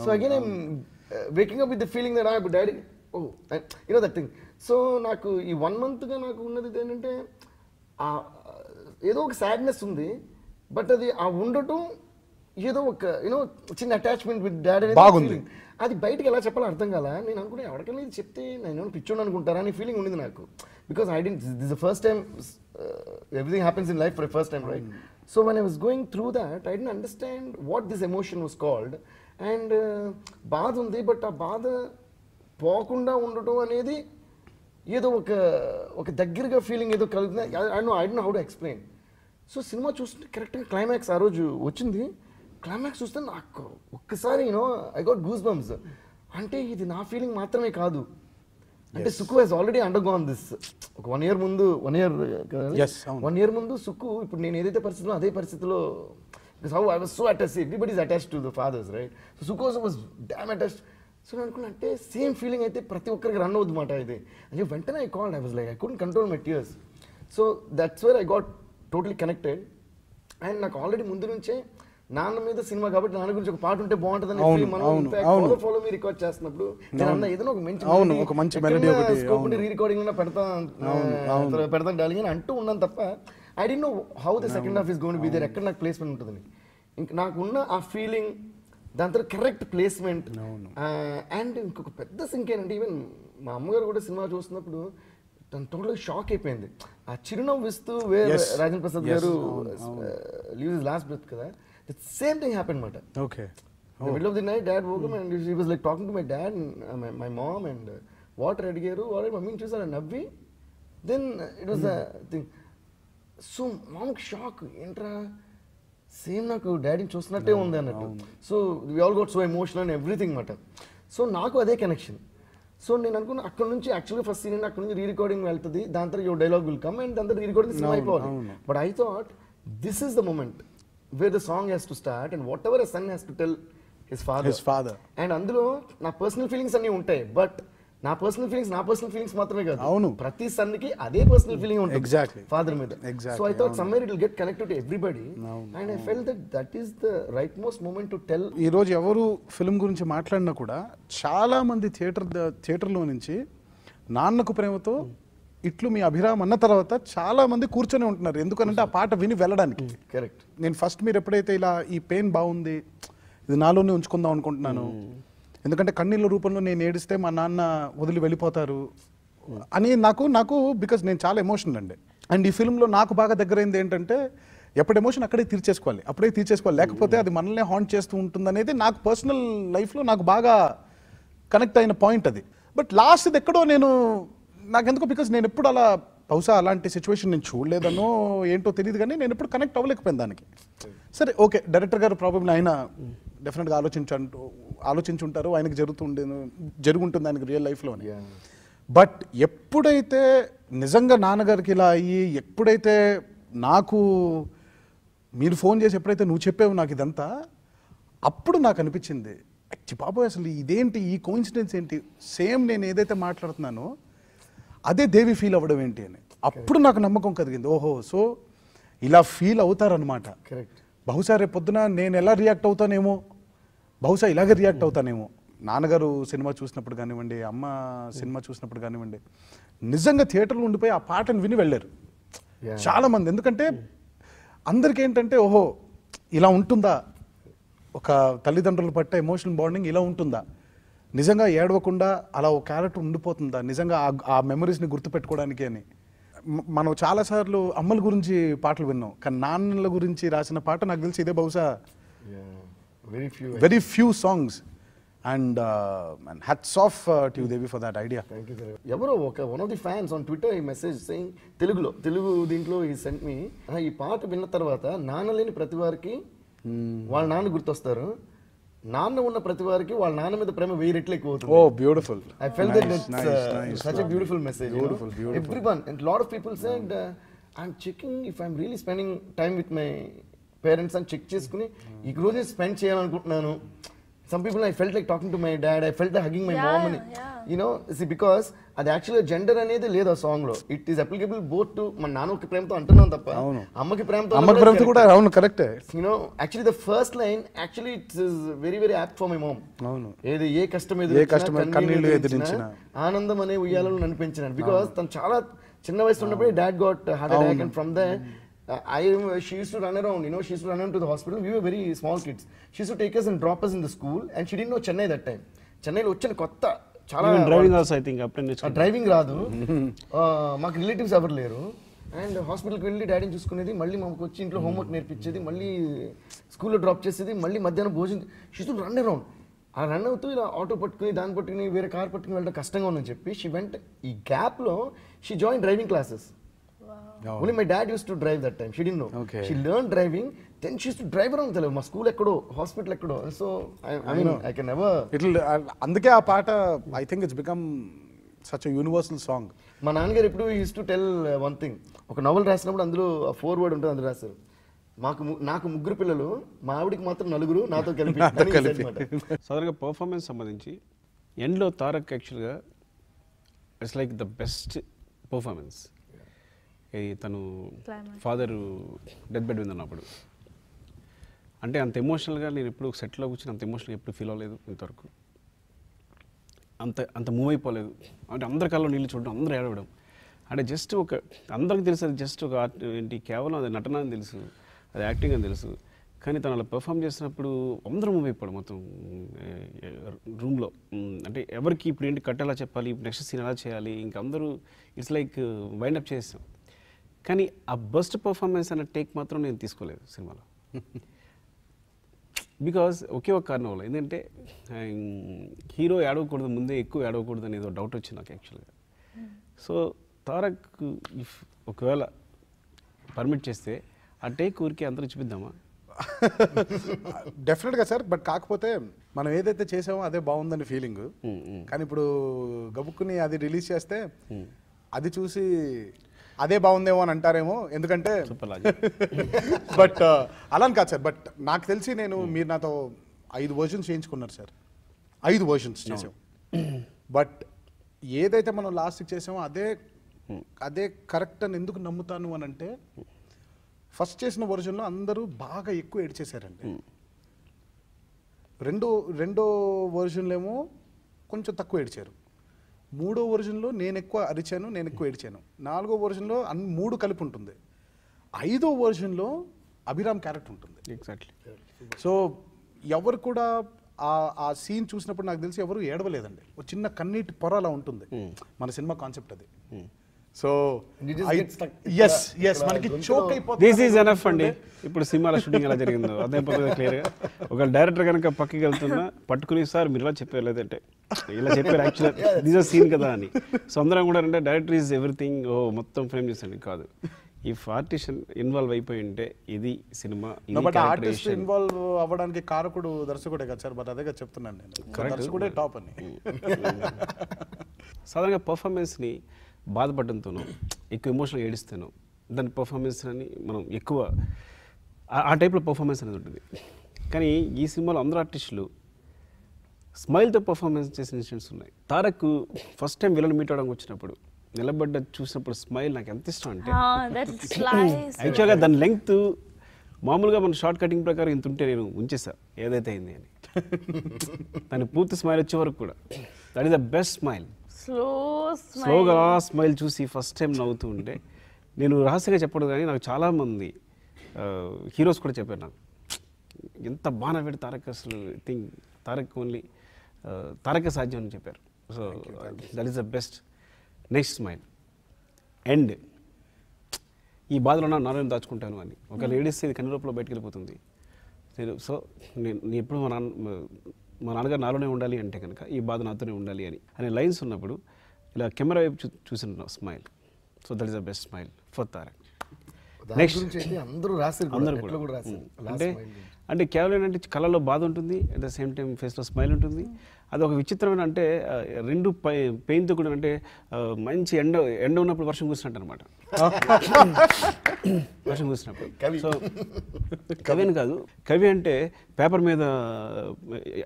So again I'm waking up with the feeling that ఇప్పుడు daddy that thing. So నాకు ఈ 1 monthగా నాకు ఉన్నది ఏంటంటే ఏదో ఒక సాడ్నెస్ ఉంది, బట్ అది ఉండటం ఏదో ఒక చిన్న అటాచ్మెంట్ విత్ డాడీ బాగుంది. అది బయటకి ఎలా చెప్పాలో అర్థం కాల. నేను అనుకునే ఎవరికైనా ఇది చెప్తే నేను పిచ్చోడు అనుకుంటారా అని ఫీలింగ్ ఉండింది నాకు. Because I didn't this the first time everything happens in life for first time, right? So when I was going through that I didn't understand what this emotion was called. And బాధ ఉంది, but ఆ బాధ పోకుండా ఉండటం అనేది ఏదో ఒక దగ్గరగా ఫీలింగ్ ఏదో కలుగుతుంది. I don't know how to explain. So cinema చూస్తుంటే కరెక్ట్గా క్లైమాక్స్ ఆ రోజు వచ్చింది. క్లైమాక్స్ చూస్తే నాకు ఒక్కసారి ఐ గాట్ గూస్ బంప్స్. అంటే ఇది నా ఫీలింగ్ మాత్రమే కాదు, అంటే Sukku he's already undergone this. ఒక 1 year ముందు 1 year ముందు సుక్కు ఇప్పుడు నేను ఏదైతే పరిస్థితిలో అదే పరిస్థితిలో, because how I was so attached, everybody is attached to the fathers, right? So Sukku also was damn attached. So నేను అనుకున్నా అంటే సేమ్ ఫీలింగ్ అయితే ప్రతి ఒక్కరికి రన్ అవుతుంది మాట ఇది అని వెంటనే I called. I was like I couldn't control my tears. So that's where I got totally connected. And నాకు ఆల్రెడీ ముందు నుంచే నాన్న మీద సినిమా కాబట్టి నాన్న గురించి ఒక పాట ఉంటే బాగుంటుందని మనం ఫాలో మీ రికార్డ్ చేస్తున్నప్పుడు నేను అన్న ఏదైనా ఒక మంచి స్కోప్ రీ రికార్డింగ్ పెడతాను డార్లింగ్ అని అంటూ ఉన్నాను తప్ప I don't know how the second half is going to be there, ఎక్కడ నాకు ప్లేస్మెంట్ ఉంటుందని. ఇంకా నాకున్న ఆ ఫీలింగ్, దాని తర్వాత కరెక్ట్ ప్లేస్మెంట్. అండ్ ఇంకొక పెద్ద సింక్ ఏంటంటే ఈవెన్ మా అమ్మగారు కూడా సినిమా చూస్తున్నప్పుడు తను టోటల్గా షాక్ అయిపోయింది. ఆ చిరునవ్వు ఇస్తూ రాజేంద్ర ప్రసాద్ గారు లీవ్ హిస్ లాస్ట్ బ్రెత్ కదా, the same thing happened mata. Okay. In the middle of the night dad woke up and he was like talking to my dad and my mom and what adigaru what mummy chusara navvi, then it was a thing. So mom shock entra same naku daddy chusnatte undi annattu. So we all got so emotional and everything mata. So naaku ade connection. So నేను అనుకున్నా అక్కడ నుంచి యాక్చువల్గా first scene అక్కడ నుంచి re recording వెళ్తుంది, దాని తర్వాత your dialogue will come and దాని తర్వాత రీ రికార్డింగ్ సినిమా అయిపోవాలి. But I thought this is the moment where the song has to start and whatever a son has to tell his father. And అందులో నా personal feelings అన్నీ ఉంటాయి, but నా personal feelings మాత్రమే కాదు, ప్రతి son కి అదే పర్సనల్ ఫీలింగ్ ఉంటుంది ఫాదర్ మీద. So I thought somewhere it will get connected to everybody and I felt that is the right most moment to tell. ఈ రోజు ఎవరు ఫిల్మ్ గురించి మాట్లాడినా కూడా చాలా మంది థియేటర్లో నుంచి నాన్నకు ప్రేమతో ఇట్లు మీ అభిరామ్ అన్న తర్వాత చాలా మంది కూర్చొని ఉంటున్నారు, ఎందుకంటే ఆ పాట విని వెళ్ళడానికి. కరెక్ట్. నేను ఫస్ట్ మీరు ఎప్పుడైతే ఇలా ఈ పెయిన్ బాగుంది ఇది నాలోనే ఉంచుకుందాం అనుకుంటున్నాను, ఎందుకంటే కన్నీళ్ళ రూపంలో నేను ఏడిస్తే మా నాన్న వదిలి వెళ్ళిపోతారు అని నాకు బికాజ్ నేను చాలా ఎమోషనల్ అండి. అండ్ ఈ ఫిల్మ్లో నాకు బాగా దగ్గరైంది ఏంటంటే ఎప్పుడు ఎమోషన్ అప్పుడే తీర్చేసుకోవాలి, లేకపోతే అది మనల్నే హాంట్ చేస్తూ ఉంటుంది అనేది నాకు పర్సనల్ లైఫ్లో నాకు బాగా కనెక్ట్ అయిన పాయింట్ అది. బట్ లాస్ట్ ఎక్కడో నాకెందుకో బికాజ్ నేను ఎప్పుడు అలా బహుశా అలాంటి సిచ్యువేషన్ నేను చూడలేదనో ఏంటో తెలియదు, కానీ నేను ఎప్పుడు కనెక్ట్ అవ్వలేకపోయాను దానికి. సరే ఓకే, డైరెక్టర్ గారు ప్రాబ్లం ఆయన డెఫినెట్గా ఆలోచించుంటారు, ఆయనకి జరుగుంటుంది ఆయనకి రియల్ లైఫ్లోని. బట్ ఎప్పుడైతే నిజంగా నాన్నగారికి ఇలా అయ్యి, ఎప్పుడైతే నాకు మీరు ఫోన్ చేసి ఎప్పుడైతే నువ్వు చెప్పావు నాకు ఇదంతా, అప్పుడు నాకు అనిపించింది బాబోయ్ అసలు ఇదేంటి, ఈ కోఇన్సిడెన్స్ ఏంటి, సేమ్ నేను ఏదైతే మాట్లాడుతున్నానో అదే దేవి ఫీల్ అవ్వడం ఏంటి అని. అప్పుడు నాకు నమ్మకం కలిగింది, ఓహో సో ఇలా ఫీల్ అవుతారనమాట. బహుశా రేపు పొద్దున నేను ఎలా రియాక్ట్ అవుతానేమో, బహుశా ఇలాగే రియాక్ట్ అవుతానేమో. నాన్నగారు సినిమా చూసినప్పుడు కానివ్వండి, అమ్మ సినిమా చూసినప్పుడు కానివ్వండి, నిజంగా థియేటర్లో ఉండిపోయి ఆ పాటను విని వెళ్ళారు చాలామంది. ఎందుకంటే అందరికీ ఏంటంటే ఓహో ఇలా ఉంటుందా, ఒక తల్లిదండ్రులు పట్టే ఎమోషనల్ బాండింగ్ ఇలా ఉంటుందా, నిజంగా ఏడవకుండా అలా ఒక క్యారెక్టర్ ఉండిపోతుందా, నిజంగా ఆ మెమరీస్ని గుర్తుపెట్టుకోవడానికి అని. మనం చాలాసార్లు అమ్మల గురించి పాటలు విన్నాం, కానీ నాన్నల గురించి రాసిన పాట నాకు తెలిసి ఇదే బహుశా very few songs. And hats off to you Devi for that idea. ఎవరో one of the fans on Twitter ఈ మెసేజ్ సెయింగ్ తెలుగు దీంట్లో ఈ సెంట్ మీ, ఈ పాట విన్న తర్వాత నాన్న లేని ప్రతి వారికి వాళ్ళ నాన్న గుర్తొస్తారు, నాన్న ఉన్న ప్రతి వారికి వాళ్ళ నాన్న మీద ప్రేమ 1000 రెట్లు ఎక్కువ అవుతుంది. Oh, beautiful. I felt that it's such a beautiful message. Beautiful. Everyone and a lot of people said I'm checking if I'm really spending time with my parents and check చేసుకుని ఈ రోజే స్పెండ్ చేయాలనుకుంటున్నాను Some people, I felt like talking to my dad, I felt like hugging my mom. And, yeah. you know, see, because అది యాక్చువల్గా gender అనేది లేదు ఆ song లో. It is applicable both to మన నాన్నకి ప్రేమతో అంటున్నాం తప్ప అమ్మకి ప్రేమతో కూడా అవును కరెక్టే. You know actually the first line actually it's is very very apt for my mom. అవును, ఏది ఏ కష్టం కన్నీళ్ళు ఎదిరించినా ఆనందం అనే ఉయ్యాలను నడిపించినాను. బికాస్ తను చాలా చిన్న వయసు ఉన్నప్పుడే dad got heart attack and from the she used to run around, you know, she used to run around to the hospital. We were very small kids. She used to take us and drop us in the school, and she didn't know Chennai that time. Chennai lo వచ్చిన కొత్త చాలా driving also I think అప్పుడు driving రాదు, మాకు relatives ఎవరు లేరు. And హాస్పిటల్కి వెళ్ళి డాడీని చూసుకునేది, మళ్ళీ మాకు వచ్చి ఇంట్లో హోంవర్క్ నేర్పించేది, మళ్ళీ స్కూల్లో డ్రాప్ చేసేది, మళ్ళీ మధ్యాహ్నం భోజనం. She used to run around. ఆ రన్ అవుతూ ఇలా ఆటో పట్టుకుని దాన్ని పట్టుకుని వేరే కార్ పట్టుకుని వెళ్ళడం కష్టంగా ఉందని చెప్పి షీ వెంట్. ఈ గ్యాప్లో she join driving classes. Only my dad used to drive that time. She didn't know. Okay. She learned driving. Then she used to drive around. మా స్కూల్ ఎక్కడో, హాస్పిటల్ ఎక్కడో. So I mean I can never. అందుకే ఆ పాట I think it's become such a universal song. మా నాన్నగారు ఎప్పుడు use to tell one thing. ఒక నవల్ రాసినప్పుడు అందులో ఫోర్ వర్డ్ ఉంటుంది, అందులో రాశారు, నాకు ముగ్గురు పిల్లలు, మా ఆవిడికి మాత్రం నలుగురు, నాతో కలిపి. సాధారణంగా పర్ఫార్మెన్స్ సంబంధించి ఎండ్లో తారక్ యాక్చువల్గా it's like the best performance. తను ఫాదర్ డెత్ బెడ్ మీద ఉన్నప్పుడు అంటే అంత ఎమోషనల్గా నేను ఎప్పుడు సెట్లో కూర్చొని అంత ఎమోషనల్గా ఎప్పుడు ఫీల్ అవ్వలేదు ఇంతవరకు. అంత మూవ్ అయిపోలేదు. అంటే అందరి కళ్ళలో నీళ్ళు చూడడం, అందరూ ఏడవడం, అంటే జస్ట్ ఒక అందరికి తెలుసు అది జస్ట్ ఒక ఆర్ట్ ఏంటి, కేవలం అది నటన అని తెలుసు, అది యాక్టింగ్ అని తెలుసు. కానీ తను అలా పెర్ఫామ్ చేసినప్పుడు అందరూ మూవ్ అయిపోవడం మొత్తం రూమ్లో. అంటే ఎవరికి ఇప్పుడు ఏంటి కట్ ఎలా చెప్పాలి, నెక్స్ట్ సీన్ ఎలా చేయాలి, ఇంకా అందరూ ఇట్స్ లైక్ వైండప్ చేసాం. కానీ ఆ బెస్ట్ పర్ఫార్మెన్స్ అనే టేక్ మాత్రం నేను తీసుకోలేదు సినిమాలో. బికాజ్ ఒకే ఒక కారణం వల్ల, ఎందుకంటే హీరో ఏడవకూడదు, ముందే ఎక్కువ ఏడవకూడదు అనేది డౌట్ వచ్చింది నాకు యాక్చువల్గా. సో తారక్ ఇఫ్ ఒకవేళ పర్మిట్ చేస్తే ఆ టేక్ ఊరికి అందరూ చూపిద్దామా? డెఫినెట్గా సార్. బట్ కాకపోతే మనం ఏదైతే చేసామో అదే బాగుందని ఫీలింగ్. కానీ ఇప్పుడు గబుక్కుని అది రిలీజ్ చేస్తే అది చూసి అదే బాగుందేమో అని అంటారేమో. ఎందుకంటే బట్ అలా కాదు సార్. బట్ నాకు తెలిసి మీరు నాతో 5 వర్షన్స్ చేయించుకున్నారు సార్. 5 వర్షన్స్ చేసాం. బట్ ఏదైతే మనం లాస్ట్కి చేసామో అదే కరెక్ట్ అని ఎందుకు నమ్ముతాను అని అంటే, ఫస్ట్ చేసిన వర్షన్లో అందరూ బాగా ఎక్కువ ఏడ్చేశారండి. రెండో వర్షన్లో ఏమో కొంచెం తక్కువ ఏడ్చారు. 3వ వర్షన్లో నేను ఎక్కువ అరిచాను, నేను ఎక్కువ ఏడ్చాను. 4వ వర్షన్లో 3 కలిపి ఉంటుంది. 5వ వర్షన్లో అభిరామ్ క్యారెక్టర్ ఉంటుంది. ఎగ్జాక్ట్లీ. సో ఎవరు కూడా ఆ సీన్ చూసినప్పుడు నాకు తెలిసి ఎవరు ఏడవలేదండి. ఒక చిన్న కన్నీటి పొర అలా ఉంటుంది. మన సినిమా కాన్సెప్ట్ అది. సో మనకి చోక్ అయిపోతుంది. దిస్ ఈజ్ ఎనఫ్ అండి. ఇప్పుడు సినిమాలో షూటింగ్ ఎలా జరిగిందో అదే క్లియర్గా ఒక డైరెక్టర్ కనుక పక్కకి వెళ్తున్నా పట్టుకుని, సార్ మీరు ఇలా చెప్పారు, లేదంటే ఇలా చెప్పారు, యాక్చువల్గా దిస్ ఆర్ సీన్ కదా అని. సో అందరం కూడా అంటే డైరెక్టర్ ఈజ్ ఎవ్రీథింగ్, మొత్తం ఫ్రేమ్ చేసండి కాదు. ఇఫ్ ఆర్టిస్ట్ ఇన్వాల్వ్ అయిపోయి ఉంటే ఇది సినిమా. ఆర్టిస్ట్ ఇన్వాల్వ్ అవ్వడానికి కారకుడు దర్శకుడే కదా సార్. బట్ అదే కదా చెప్తున్నాను నేను, దర్శకుడే టాప్ అని. సాధారణంగా పర్ఫార్మెన్స్ని బాధపడడంతోనో ఎక్కువ ఎమోషనల్ ఏడిస్తాను, దాని పర్ఫార్మెన్స్ అని మనం ఎక్కువ ఆ టైప్లో పర్ఫార్మెన్స్ అనేది ఉంటుంది. కానీ ఈ సినిమాలో అందరూ ఆర్టిస్టులు స్మైల్తో పర్ఫార్మెన్స్ చేసిన ఇన్సిడెంట్స్ ఉన్నాయి. Tarak first time villain meet అవడానికి వచ్చినప్పుడు నిలబడ్డ చూసినప్పుడు స్మైల్ నాకు ఎంత ఇష్టం అంటే, యాక్చువల్గా దాని లెంగ్త్ మామూలుగా మన షార్ట్ కటింగ్ ప్రకారం ఇంత ఉంటే నేను ఉంచేసా ఏదైతే అయింది అని. దాని పూర్తి స్మైల్ వచ్చే వరకు కూడా that is the best smile. స్లోగా స్మైల్ చూసి ఫస్ట్ టైం నవ్వుతూ ఉంటే, నేను రహస్యంగా చెప్పడం కానీ నాకు చాలామంది హీరోస్ కూడా చెప్పారు నాకు, ఎంత బాగా నవ్వాడు తారక్, అసలు థింక్ తారక్ ఓన్లీ తారకే సాధ్యం అని చెప్పారు. So that is the best. Next smile end. ఈ బాధలో నాలో దాచుకుంటాను అని ఒక లేడీస్ ఇది కన్నురూపంలో బయటకు వెళ్ళిపోతుంది. సో నేను ఎప్పుడు మా నాన్నగారు నాలోనే ఉండాలి అంటే కనుక ఈ బాధ నాతోనే ఉండాలి అనే లైన్స్ ఉన్నప్పుడు ఇలా కెమెరా వైపు చూసిన smile. So that is the best smile for Tarak. Next గురించి అయితే అందరూ రాశారు, అందరూ ఎట్లా కూడా రాశారు. అంటే అంటే కేవలం ఏంటంటే కళ్ళలో బాధ ఉంటుంది, అట్ ద సేమ్ టైం ఫేస్లో స్మైల్ ఉంటుంది. అది ఒక విచిత్రమైన అంటే రెండు పెయిన్తో కూడా అంటే మంచి ఎండ ఉన్నప్పుడు వర్షం కురిసినట్టు అనమాట. వర్షం కురిసినప్పుడు. సో కవి అని కాదు, కవి అంటే పేపర్ మీద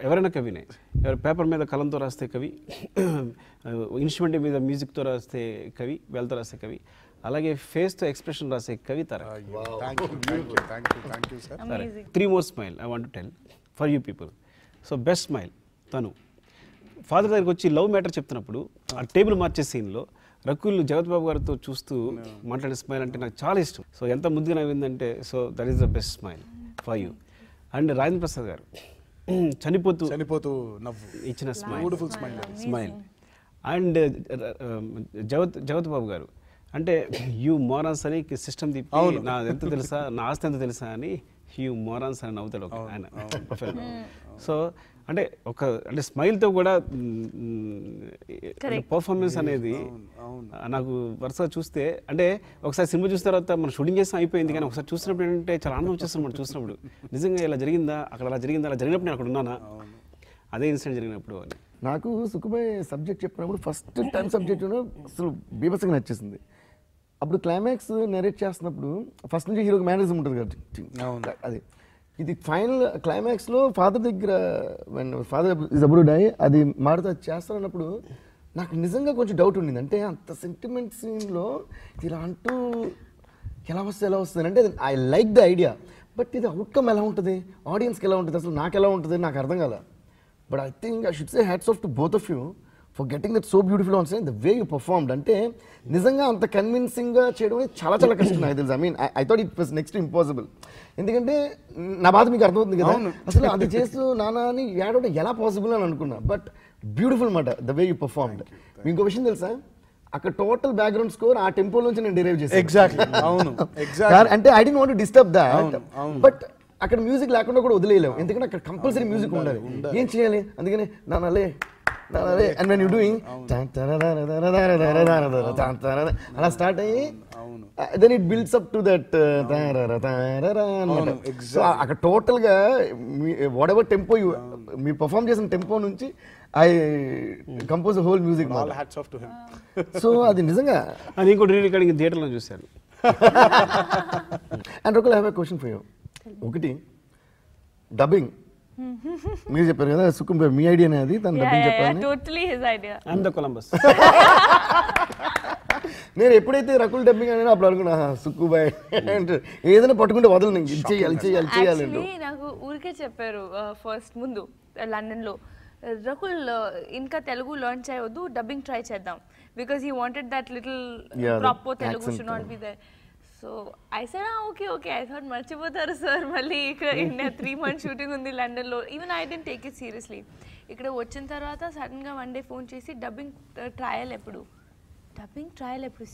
ఎవరైనా కవినే. పేపర్ మీద కలంతో రాస్తే కవి, ఇన్స్ట్రుమెంట్ మీద మ్యూజిక్తో రాస్తే కవి, వేలతో రాస్తే కవి, అలాగే ఫేస్తో ఎక్స్ప్రెషన్ రాసే కవి Tarak. 3 more smile I want to tell for you people. So best smile తను ఫాదర్ దగ్గరికి వచ్చి లవ్ మ్యాటర్ చెప్తున్నప్పుడు ఆ టేబుల్ మార్చే సీన్లో రకుల్ జగత్ బాబు గారితో చూస్తూ మాట్లాడే స్మైల్ అంటే నాకు చాలా ఇష్టం. సో ఎంత ముద్దుగా నవ్విందంటే, so that is the best smile for you. And Rajendra Prasad garu చనిపోతూ నవ్వు ఇచ్చిన స్మైల్. అండ్ జగత్ బాబు గారు అంటే హ్యూ మోరాన్స్ అని సిస్టమ్ తిప్పి నా ఎంత తెలుసా, నా ఆస్తి ఎంత తెలుసా అని హ్యూ మోరాన్స్ అని నవ్వుతాడు ఒక ఆయన ప్రొఫైల్. సో అంటే ఒక అంటే స్మైల్తో కూడా పర్ఫార్మెన్స్ అనేది నాకు వరుసగా చూస్తే, అంటే ఒకసారి సినిమా చూసిన తర్వాత మనం షూటింగ్ చేస్తాం అయిపోయింది, కానీ ఒకసారి చూసినప్పుడు ఏంటంటే చాలా ఆనందం వచ్చేస్తాం మనం చూసినప్పుడు. నిజంగా ఇలా జరిగిందా, అక్కడ అలా జరిగిందా, అలా జరిగినప్పుడు నేను అక్కడ ఉన్నానా, అదే ఇన్సిడెంట్ జరిగినప్పుడు అని. నాకు సుఖబాయ్ సబ్జెక్ట్ చెప్పినప్పుడు ఫస్ట్ టైం సబ్జెక్ట్ అసలు బీభత్సంగా నచ్చేసింది. అప్పుడు క్లైమాక్స్ నెరేట్ చేస్తున్నప్పుడు ఫస్ట్ నుంచి హీరోకి మేనరిజం ఉంటుంది కదా, అది ఇది ఫైనల్ క్లైమాక్స్లో ఫాదర్ దగ్గర father is about to die అది మారుతా చేస్తానన్నప్పుడు నాకు నిజంగా కొంచెం డౌట్ ఉండింది. అంటే అంత సెంటిమెంట్ సీన్లో ఇలా అంటూ ఎలా వస్తుంది అంటే I like the idea, but ఇది అవుట్కమ్ ఎలా ఉంటుంది, ఆడియన్స్కి ఎలా ఉంటుంది, అసలు నాకు ఎలా ఉంటుంది నాకు అర్థం కాల. But I think I should say hats off to both of you for getting that so beautiful on screen, the way you performed. అంటే నిజంగా అంత కన్విన్సింగ్గా చేయడం అనేది చాలా చాలా కష్టం నాకు తెలుసు. I mean I thought it was next impossible. ఎందుకంటే నా బాధ మీకు అర్థమవుతుంది కదా, అసలు అది చేస్తూ నానా అని ఏడవడం ఎలా పాసిబుల్ అని అనుకున్నా. బట్ బ్యూటిఫుల్ మాట ద వే యూ పర్ఫార్మ్డ్. మీకు ఇంకో విషయం తెలుసా, అక్కడ టోటల్ బ్యాక్గ్రౌండ్ స్కోర్ ఆ టెంపో నుంచి నేను డిరైవ్ చేశాను. ఎగ్జాక్ట్లీ అవును, అంటే I don't want to disturb that, but అక్కడ మ్యూజిక్ లేకుండా కూడా వదిలేయలేము, ఎందుకంటే అక్కడ కంపల్సరీ మ్యూజిక్ ఉండాలి. ఏం చేయాలి, అందుకని నానలే and when you're doing అలా స్టార్ట్ అయ్యి then it builds up to that so అక్కడ టోటల్ గా వాట్ ఎవర్ టెంపో మీరు పర్ఫార్మ్ చేసిన టెంపో నుంచి I compose whole music. So అది నిజంగా అది ఇంకోటి రీ రికార్డింగ్ థియేటర్లో చూశాను. అండ్ ఒకళ్ళు have a question for you. ఒకటి డబ్బింగ్ మీరు చెప్పారు కదా సుకుం, మీ ఐడియానే అది, తను డబ్బింగ్ చెప్పాలని. Totally his idea. I'm the Columbus. నేను ఎప్పుడైతే రకుల్ డబ్బింగ్ అనేది అప్పుడు అనుకున్నా సుక్కుబాయ్ అంటే ఏదైనా పట్టుకుంటే వదలను, ఇది చేయాలి. నాకు ఊరికే చెప్పారు ఫస్ట్ ముందు లండన్లో, రకుల్ ఇంకా తెలుగు లర్న్ చేయవద్దు, డబ్బింగ్ ట్రై చేద్దాం, because he wanted that little proper Telugu should not be there. So I said okay I thought మర్చిపోతారు సార్, మళ్ళీ ఇక్కడ ఇండియా 3 months షూటింగ్ ఉంది లండన్లో. Even I didn't take it seriously. ఇక్కడ వచ్చిన తర్వాత సడన్గా వన్ డే ఫోన్ చేసి డబ్బింగ్ ట్రయల్ ఎప్పుడు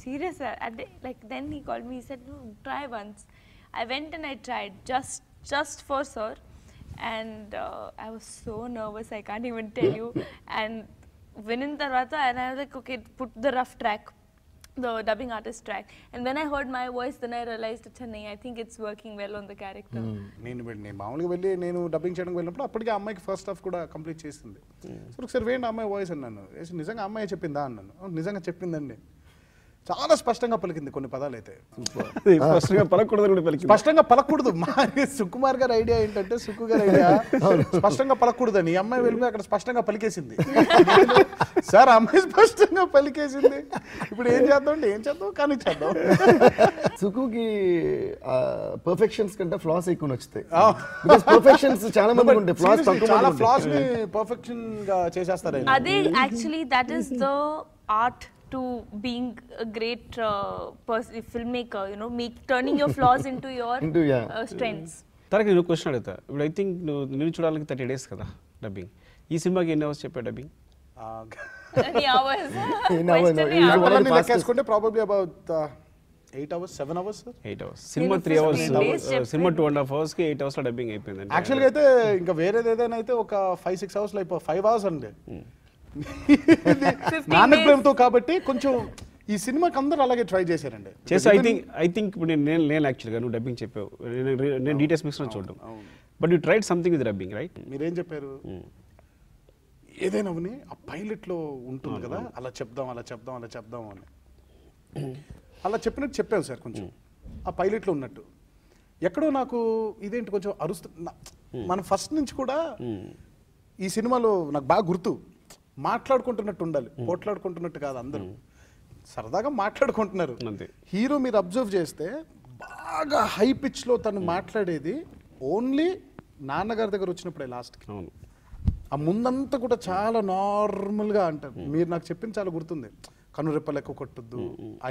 సీరియస్ అంటే like then he called me, he said no try once. I went and I tried just for sir, and I was so nervous I can't even tell you. And winning tarvata and I was like, okay, put the rough track, the dubbing artist track, and when I heard my voice then I realized I think it's working well on the character. నేను మామూలుగా వెళ్ళి నేను dubbing చేయడానికి వెళ్ళినప్పుడు అప్పటికే అమ్మాయికి first half కూడా complete చేసింది. సో ఒకసారి వేయండి అమ్మాయి వాయిస్ అన్నాను, నిజంగా అమ్మాయి చెప్పిందా అన్నాను. నిజంగా చెప్పిందండి, చాలా స్పష్టంగా పలికింది కొన్ని పదాలు అయితే. స్పష్టంగా పలకూడదు. సుకుమార్ గారి ఐడియా ఏంటంటే, సుక్కు గారి ఐడియా స్పష్టంగా పలకూడదని, ఈ అమ్మాయి వెళ్ళి అక్కడ స్పష్టంగా పలికేసింది. సార్ అమ్మాయి స్పష్టంగా పలికేసింది, ఇప్పుడు ఏం చేద్దాం కానీ చేద్దాం. సుకుకి పర్ఫెక్షన్స్ కంటే ఫ్లాస్ ఎక్కువ నచ్చుతాయి. పర్ఫెక్షన్స్ చాలా మంది ఉంటాయి, ఫ్లాస్ చాలా ఫ్లాస్ ని పర్ఫెక్షన్ గా చేసేస్తారు. అదే actually that is the art to being a great filmmaker, turning your flaws into your strengths. తరకి నేను క్వశ్చన్ అడుగుతా. ఇప్పుడు ఐ థింక్ నేను చూడాలని 30 days కదా డబ్బింగ్. ఈ సినిమాకి ఎన్ని అవర్స్ చెప్పా డబ్బింగ్? లెక్కేసుకుంటే ప్రాబబ్లీ అబౌట్ 8 hours 7 hours. సినిమా 3 hours, సినిమా 2.5 hours కి 8 hours లో డబ్బింగ్ అయిపోయింది. యాక్చువల్గా అయితే ఇంకా వేరేది ఏదైనా అయితే ఒక 5-6 hours లో 5 hours అండి. నాన్న ప్రేమతో కాబట్టి కొంచెం ఈ సినిమాకి అందరూ అలాగే ట్రై చేశారండి. చేసి ఐ థింక్ ఇప్పుడు నేను యాక్చువల్గా నువ్వు డబ్బింగ్ చెప్పావు, నేను డీటెయిల్స్ మిక్స్ చూడడం, but you tried something with dubbing right. మీరేం చెప్పారు, ఏదైనా ఆ పైలట్లో ఉంటుంది కదా, అలా చెప్దాం అని అలా చెప్పినట్టు చెప్పాను సార్. కొంచెం ఆ పైలట్లో ఉన్నట్టు ఎక్కడో నాకు ఇదేంటి కొంచెం మనం ఫస్ట్ నుంచి కూడా ఈ సినిమాలో నాకు బాగా గుర్తు, మాట్లాడుకుంటున్నట్టు ఉండాలి, పోట్లాడుకుంటున్నట్టు కాదు, అందరూ సరదాగా మాట్లాడుకుంటున్నారు. హీరో మీరు అబ్జర్వ్ చేస్తే బాగా హై పిచ్లో తను మాట్లాడేది ఓన్లీ నాన్నగారి దగ్గర వచ్చినప్పుడే లాస్ట్కి. ఆ ముందంతా కూడా చాలా నార్మల్గా అంటారు. మీరు నాకు చెప్పింది చాలా గుర్తుంది, కనురెప్పలు ఎక్కువ కొట్టద్దు,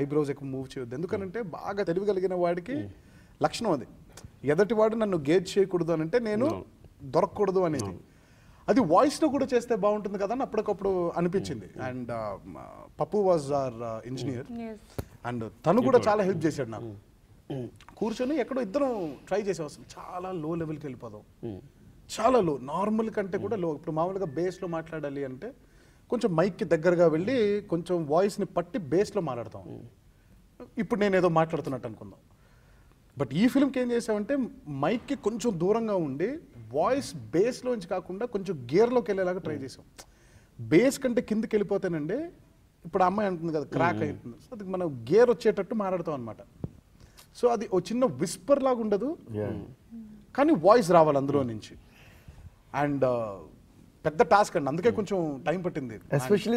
ఐబ్రోస్ ఎక్కువ మూవ్ చేయొద్దు. ఎందుకనంటే బాగా తెలివిగలిగిన వాడికి లక్షణం అది, ఎదటివాడు నన్ను గేజ్ చేయకూడదు అని అంటే నేను దొరకకూడదు అనేది. అది వాయిస్లో కూడా చేస్తే బాగుంటుంది కదా అని అప్పటికప్పుడు అనిపించింది. అండ్ పప్పు వాజ్ ఆర్ ఇంజనీర్, అండ్ తను కూడా చాలా హెల్ప్ చేశాడు నాకు. కూర్చొని ఎక్కడో ఇద్దరం ట్రై చేసాం, అసలు చాలా లో లెవెల్కి వెళ్ళిపోదాం, చాలా లో, నార్మల్ కంటే కూడా లో. ఇప్పుడు మామూలుగా బేస్లో మాట్లాడాలి అంటే కొంచెం మైక్కి దగ్గరగా వెళ్ళి కొంచెం వాయిస్ని పట్టి బేస్లో మాట్లాడతాం. ఇప్పుడు నేను ఏదో మాట్లాడుతున్నట్టు అనుకుందాం. బట్ ఈ ఫిల్మ్కి ఏం చేసామంటే మైక్కి కొంచెం దూరంగా ఉండి వాయిస్ బేస్లోంచి కాకుండా కొంచెం గేర్లోకి వెళ్ళేలాగా ట్రై చేసాం. బేస్ కంటే కిందకి వెళ్ళిపోతేనండి, ఇప్పుడు అమ్మాయి అంటుంది కదా క్రాక్ అవుతుంది, సో అది మనం గేర్ వచ్చేటట్టు మాట్లాడతాం అనమాట. సో అది ఓ చిన్న విస్పర్ లాగా ఉండదు, కానీ వాయిస్ రావాలి అందులో నుంచి. అండ్ పెద్ద టాస్క్ అండి, అందుకే కొంచెం టైం పట్టింది. ఎస్పెషల్లీ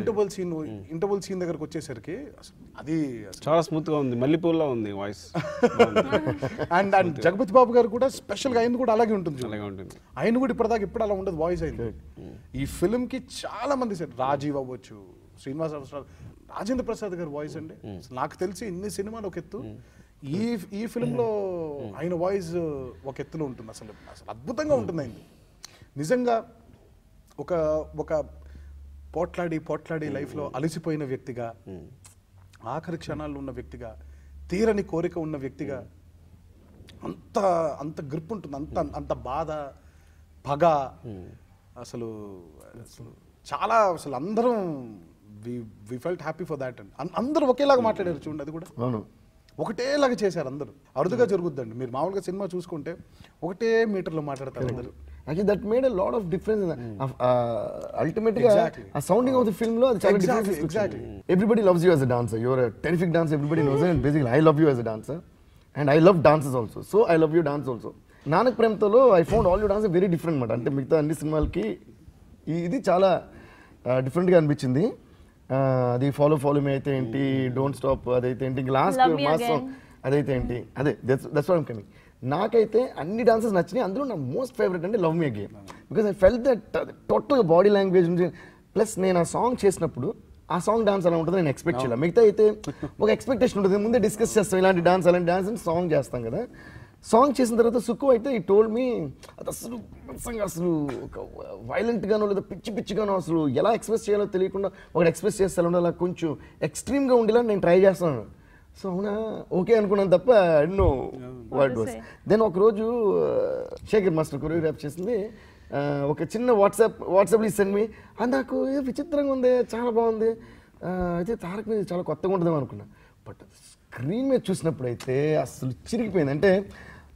ఇంటర్వల్ సీన్ దగ్గరకు వచ్చేసరికి అది చాలా స్మూత్ గా ఉంది, మల్లెపూలా ఉంది వాయిస్. అండ్ జగపతి బాబు గారు కూడా స్పెషల్ గా ఆయన కూడా అలాగే ఉంటుంది. ఆయన కూడా ఇప్పటిదాకా ఇప్పుడు అలా ఉండదు వాయిస్ అయింది. ఈ ఫిల్మ్ కి చాలా మంది సార్, రాజీవ్ అవ్వచ్చు, శ్రీనివాస్ అవసరాలు, రాజేంద్ర ప్రసాద్ గారు వాయిస్ అండి. నాకు తెలిసి ఇన్ని సినిమాలు ఒక ఎత్తు, ఈ ఫిల్మ్ లో ఆయన వాయిస్ ఒక ఎత్తులో ఉంటుంది. అసలు అద్భుతంగా ఉంటుంది అయింది నిజంగా. ఒక పోట్లాడి లైఫ్లో అలసిపోయిన వ్యక్తిగా, ఆఖరి క్షణాల్లో ఉన్న వ్యక్తిగా, తీరని కోరిక ఉన్న వ్యక్తిగా అంత గ్రిప్ ఉంటుంది, అంత బాధ, పగ. అసలు చాలా అసలు అందరం we felt happy for that అండి. అందరూ ఒకేలాగా మాట్లాడారు చూడండి, అది కూడా ఒకటేలాగా చేశారు అందరూ. అరుదుగా జరుగుద్దండి, మీరు మామూలుగా సినిమా చూసుకుంటే ఒకటే మీటర్లో మాట్లాడతారు అందరూ. Actually, that made a lot of difference. Ultimately, a sounding of the film lo, exactly. Everybody loves you as a dancer. You're a terrific dancer. Everybody knows it. And basically, I love you as a dancer, and I love dances also. So I love your dance also. Nanak Premto lo, I found all your dances very different. Mat ante migta anni సినిమాలకి ఇది చాలా different గా అనిపించింది. అది follow me అయితే ఏంటి, don't stop అదైతే ఏంటి, లాస్ట్ మాస్ సాంగ్ అదైతే ఏంటి, అదే దట్స్ వాట్ ఐమ్ కమింగ్. నాకైతే అన్ని డాన్సెస్ నచ్చినాయి. అందులో నా మోస్ట్ ఫేవరెట్ అంటే love me again, because I felt that total body language నుంచి. ప్లస్ నేను ఆ సాంగ్ చేసినప్పుడు ఆ సాంగ్ డాన్స్ అలా ఉంటుంది నేను ఎక్స్పెక్ట్ చేయాలి. మిగతా అయితే ఒక ఎక్స్పెక్టేషన్ ఉంటుంది, ముందే డిస్కస్ చేస్తాం ఇలాంటి డాన్స్ అలాంటి డాన్స్ అని సాంగ్ చేస్తాం కదా. సాంగ్ చేసిన తర్వాత సుక్కు అయితే ఈ టోల్డ్ మీ అది అసలు ఒక వైలెంట్గానో లేదా పిచ్చిగానో అసలు ఎలా ఎక్స్ప్రెస్ చేయాలో తెలియకుండా ఒకటి ఎక్స్ప్రెస్ చేస్తాను, అలా కొంచెం ఎక్స్ట్రీమ్గా ఉండేలా నేను ట్రై చేస్తున్నాను. సో అవునా ఓకే అనుకున్నాను తప్ప ఎన్నో వర్డ్ వాస్. దెన్ ఒకరోజు శేఖర్ మాస్టర్ కొరియోగ్రాఫ్ చేసింది ఒక చిన్న వాట్సాప్లో సెండ్ మీ, అది నాకు విచిత్రంగా ఉంది, చాలా బాగుంది, అయితే తారక్ మీద చాలా కొత్తగా ఉంటుందేమో అనుకున్నా. బట్ స్క్రీన్ మీద చూసినప్పుడు అయితే అసలు చిరిగిపోయింది. అంటే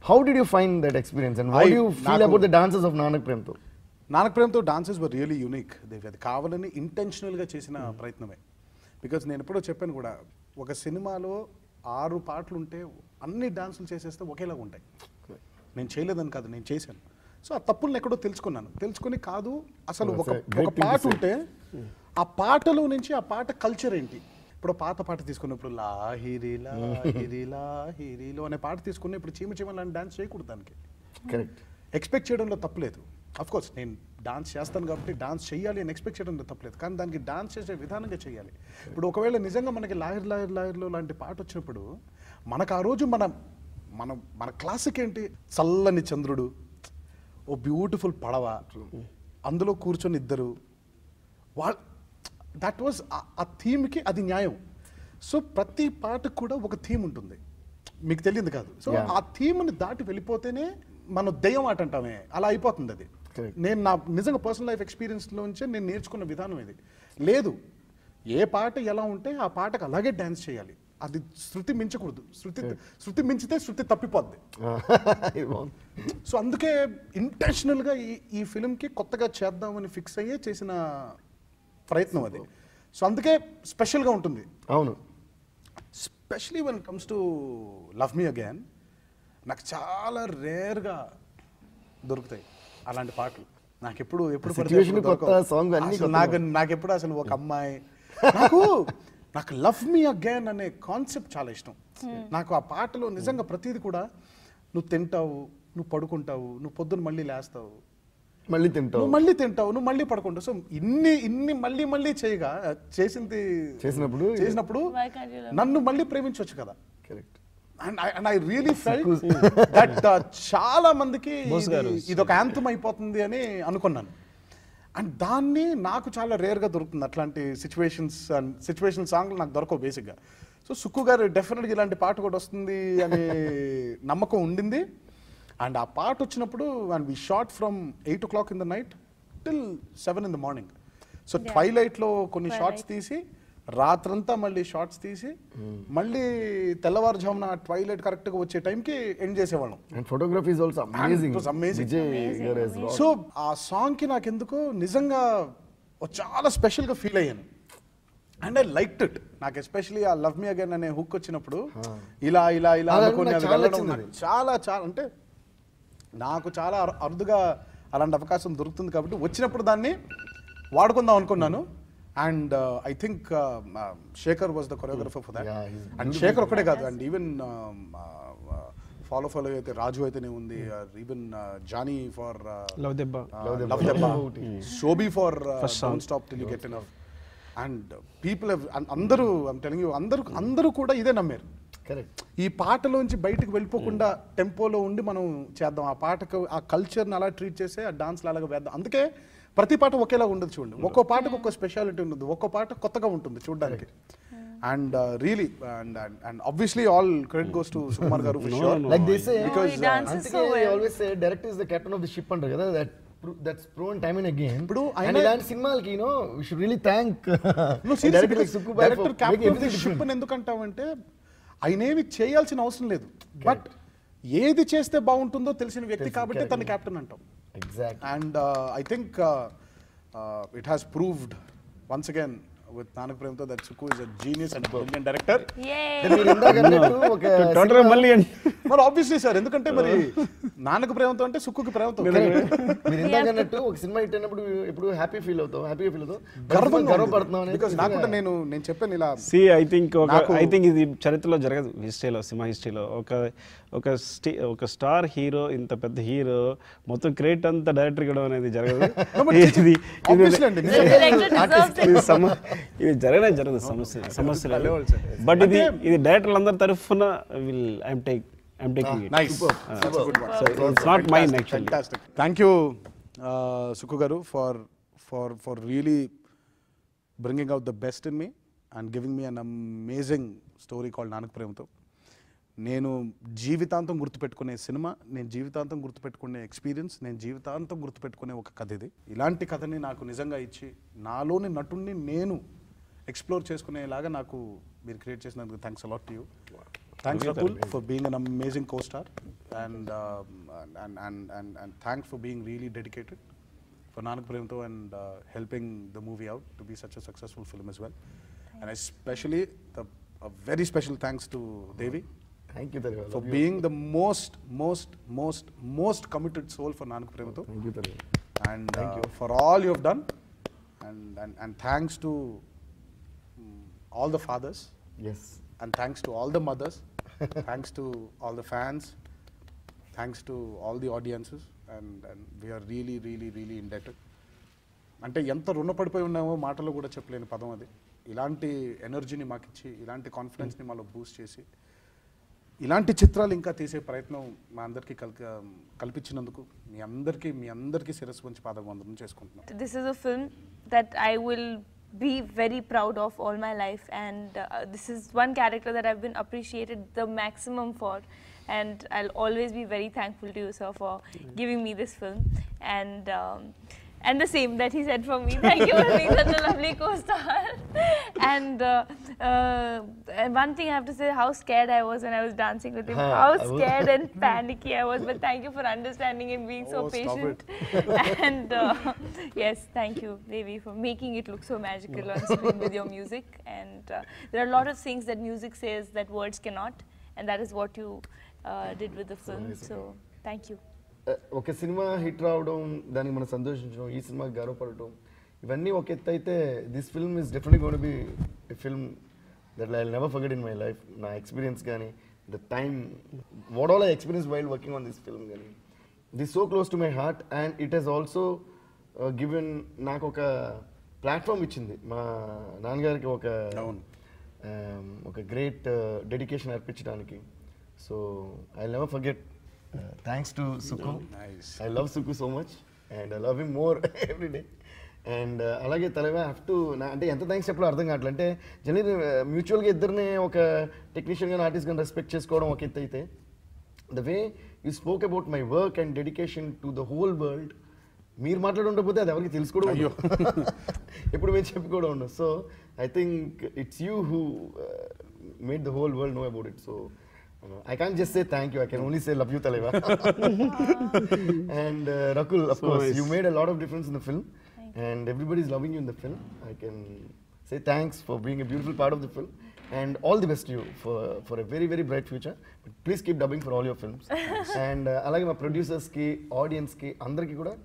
how did you find that experience and how do you feel about the dances of నానక్ ప్రేమ్తో? Dances were really unique. అది కావాలని ఇంటెన్షనల్గా చేసిన ప్రయత్నమే. బికాజ్ నేను ఎప్పుడో చెప్పాను కూడా, ఒక సినిమాలో 6 పాటలు ఉంటే అన్ని డాన్సులు చేసేస్తే ఒకేలాగా ఉంటాయి. నేను చేయలేదని కాదు, నేను చేశాను. సో ఆ తప్పులను ఎక్కడో తెలుసుకొని కాదు, అసలు ఒక పాట ఉంటే ఆ పాటలో నుంచి ఆ పాట కల్చర్ ఏంటి. ఇప్పుడు పాత పాట తీసుకున్నప్పుడు లాహిరి లాహిరి లాహిరిలో అనే పాట తీసుకుని ఇప్పుడు చీమ లాంటి డాన్స్ చేయకూడదు. దానికి ఎక్స్పెక్ట్ చేయడంలో తప్పులేదు. అఫ్కోర్స్ నేను డాన్స్ చేస్తాను కాబట్టి డాన్స్ చేయాలి అని ఎక్స్పెక్ట్ చేయడంలో తప్పలేదు, కానీ దానికి డాన్స్ చేసే విధానంగా చేయాలి. ఇప్పుడు ఒకవేళ నిజంగా మనకి లాహిర్లో లాంటి పాట వచ్చినప్పుడు మనకు ఆ రోజు మన క్లాసిక్ ఏంటి, చల్లని చంద్రుడు, ఓ బ్యూటిఫుల్ పడవ, అందులో కూర్చొని ఇద్దరు, దట్ వాజ్ ఆ థీమ్కి అది న్యాయం. సో ప్రతి పాటకు కూడా ఒక థీమ్ ఉంటుంది, మీకు తెలియదు కాదు. సో ఆ థీమ్ని దాటి వెళ్ళిపోతేనే మనం దెయ్యం ఆట అంటామే, అలా అయిపోతుంది అది. నేను నా నిజంగా పర్సనల్ లైఫ్ ఎక్స్పీరియన్స్లోంచే నేను నేర్చుకున్న విధానం ఇది. లేదు ఏ పాట ఎలా ఉంటే ఆ పాటకు అలాగే డ్యాన్స్ చేయాలి. అది శృతి మించకూడదు. శృతి మించితే శృతి తప్పిపోద్ది. సో అందుకే ఇంటెన్షనల్గా ఈ ఫిల్మ్కి కొత్తగా చేద్దామని ఫిక్స్ అయ్యే చేసిన ప్రయత్నం అది. సో అందుకే స్పెషల్గా ఉంటుంది. అవును, especially when comes to love me again, నాకు చాలా రేర్గా దొరుకుతాయి అలాంటి పాటలు. నాకు ఎప్పుడు నాకెప్పుడు అసలు ఒక అమ్మాయి నాకు లవ్ మీ అగైన్ అనే కాన్సెప్ట్ చాలా ఇష్టం. నాకు ఆ పాటలో నిజంగా ప్రతిదీ కూడా నువ్వు తింటావు, నువ్వు పడుకుంటావు, నువ్వు పొద్దున్న మళ్ళీ లేస్తావు, మళ్ళీ తింటావు, నువ్వు మళ్ళీ పడుకుంటావు. సో ఇన్ని మళ్ళీ చేసినప్పుడు నన్ను మళ్ళీ ప్రేమించవచ్చు కదా. Correct. And I really felt that చాలా మందికి ఇది ఒక యాంథమ్ అయిపోతుంది అని అనుకున్నాను. అండ్ దాన్ని నాకు చాలా రేర్గా దొరుకుతుంది. అట్లాంటి సిచ్యువేషన్ సాంగ్లు నాకు దొరకవు బేసిక్గా. సో సుక్కు గారు డెఫినెట్గా ఇలాంటి పాట కూడా వస్తుంది అనే నమ్మకం ఉండింది. అండ్ ఆ పాట వచ్చినప్పుడు and we shot from 8 o'clock in the night till 7 in the morning. So ట్వైలైట్లో కొన్ని షార్ట్స్ తీసి రాత్రంతా మళ్ళీ షార్ట్స్ తీసి మళ్ళీ తెల్లవారుజామున ట్వైలైట్ కరెక్ట్గా వచ్చే టైంకి ఎండ్ చేసేవాళ్ళం. And photography is also amazing. So ఆ సాంగ్కి నాకు ఎందుకో నిజంగా చాలా స్పెషల్గా ఫీల్ అయ్యాను. And I liked it. నాకు ఎస్పెషలీ ఆ లవ్ మీ అగైన్ అనే హుక్ వచ్చినప్పుడు ఇలా అనుకుని చాలా అంటే నాకు చాలా అరుదుగా అలాంటి అవకాశం దొరుకుతుంది కాబట్టి వచ్చినప్పుడు దాన్ని వాడుకుందాం అనుకున్నాను. And I think Shekhar was the choreographer for that. And Shekhar ఒక్కడే కాదు, అండ్ ఈవెన్ ఫాలో అయితే రాజు అయితేనే ఉంది, ఈవెన్ జానీ ఫర్ లవ్ దెబ్బ, Sobhi for don't stop till you get enough. And people అందరూ ఐమ్ టెలింగ్ యూ అందరూ కూడా ఇదే నమ్మారు. ఈ పాటలోంచి బయటకు వెళ్ళిపోకుండా టెంపోలో ఉండి మనం చేద్దాం, ఆ పాటకు ఆ కల్చర్ని అలా ట్రీట్ చేస్తే ఆ డాన్స్లు అలాగా వేద్దాం. అందుకే ప్రతి పాట ఒకేలా ఉండదు చూడండి. ఒక్కో పాటకు ఒక్కో స్పెషాలిటీ ఉంటుంది, ఒక్కో పాట కొత్తగా ఉంటుంది చూడడానికి. And really, and obviously all credit goes to Sukumar garu for sure. Like they say, because he dances so well. They always say director is the captain of the ship antaru kada, that's proven time and again. And ilan cinemaiki we should really thank director like Sukku bhai for captain of the ship అని ఎందుకు అంటావంటే ఆయనేమి చేయాల్సిన అవసరం లేదు, but ఏది చేస్తే బాగుంటుందో తెలిసిన వ్యక్తి కాబట్టి తన కెప్టెన్ అంటాం. Exactly. And I think it has proved once again with Nanak Premto that Sukku is a genius and a brilliant director. Well, obviously sir, ఎందుకంటే మరి నానక ప్రేమతో అంటే సుక్కుకి ప్రేమతో. మీరు ఇందాక అన్నట్టు ఒక సినిమా హిట్ అయినప్పుడు ఎప్పుడు హ్యాపీగా ఫీల్ అవుతావు, గర్వపడుతున్నావు. బికాజ్ నాకుంటే నేను చెప్పాను ఇలా. ఐ థింక్ ఇది చరిత్రలో జరగదు, హిస్టరీలో, సినిమా హిస్టరీలో. ఒక స్టార్ హీరో, ఇంత పెద్ద హీరో మొత్తం క్రెడిట్ అంతా డైరెక్టర్ ఇవ్వడం అనేది జరగదు. ఇది జరగదు సమస్యలు. బట్ ఇది డైరెక్టర్లు అందరి తరఫున I'm taking it. Nice. So it's not mine actually. Fantastic. Thank you, Sukku garu, for really bringing out the best in me and giving me an amazing story called Nanak Premto. నేను జీవితాంతం గుర్తుపెట్టుకునే cinema, నేను జీవితాంతం గుర్తుపెట్టుకునే experience, నేను జీవితాంతం గుర్తుపెట్టుకునే ఒక కథ ఇది. ఇలాంటి కథని నాకు నిజంగా ఇచ్చి నాలోని నటుడిని నేను ఎక్స్ప్లోర్ చేసుకునేలాగా నాకు మీరు క్రియేట్ చేసినందుకు thanks a lot to you. Thanks Rakul for being an amazing co-star, and thanks for being really dedicated for Nanak Premto and helping the movie out to be such a successful film as well. And especially a very special thanks to Devi. Thank you Tariva, for being the most committed soul for Nanak Premto. Thank you Tariva. And for all you have done, and thanks to all the fathers. Yes. And thanks to all the mothers, thanks to all the fans, thanks to all the audiences, and we are really indebted. అంటే ఎంత రుణపడిపోయి ఉన్నామో మాటలో కూడా చెప్పలేని పదం అది. ఇలాంటి ఎనర్జీని మాకు ఇచ్చి, ఇలాంటి కాన్ఫిడెన్స్ని మాలో బూస్ట్ చేసి, ఇలాంటి చిత్రాలు ఇంకా తీసే ప్రయత్నం మా అందరికీ కల్పించినందుకు మీ అందరికీ శిరస్సు వంచి పాదవందనం చేసుకుంటున్నాం. This is a film that I will be very proud of all my life, and this is one character that I've been appreciated the maximum for, and I'll always be very thankful to you sir for giving me this film. And And the same that he said for me. Thank you for being such a lovely co-star. And one thing I have to say, how scared I was when I was dancing with him. How scared and panicky I was. But thank you for understanding and being so patient. And yes, thank you, Devi, for making it look so magical on screen with your music. And there are a lot of things that music says that words cannot. And that is what you did with the film. So, thank you. ఒక cinema hit రావడం, దానికి మనం సంతోషించడం, ఈ సినిమాకి గర్వపడటం, ఇవన్నీ ఒక ఎత్తు అయితే this film is definitely gonna be a film that I will never forget in my life. నా ఎక్స్పీరియన్స్ కానీ the time what all I experience while working on this film కానీ this so close to my heart. And it has also given నాకు ఒక platform ఇచ్చింది. మా నాన్నగారికి ఒక great dedication అర్పించడానికి. So I never forget. Thanks to Suku. Nice. I love Suku so much and I love him more every day. And అలాగే తలవే have to అంటే ఎంత థ్యాంక్స్ చెప్పాలో అర్థం కావట్లేదు. అంటే జనరల్లీ మ్యూచువల్గా ఇద్దరిని ఒక టెక్నీషియన్ కానీ ఆర్టిస్ట్ కానీ రెస్పెక్ట్ చేసుకోవడం ఒక ఎత్తు అయితే, the way you spoke about my work and dedication to the whole world, మీరు మాట్లాడుండకపోతే అది ఎవరికి తెలుసుకోవడం అయ్యో ఎప్పుడు మేము చెప్పుకోవడం ఉండదు. So I think it's you who made the whole world know about it. So I can't just say thank you. I can only say love you, Taleva. And Rakul, of course, nice. You made a lot of difference in the film, and everybody is loving you in the film. I can say thanks for being a beautiful part of the film, and all the best to you for a very very bright future. But please keep dubbing for all your films. And alage ma producers ki, audience ki, andarki kuda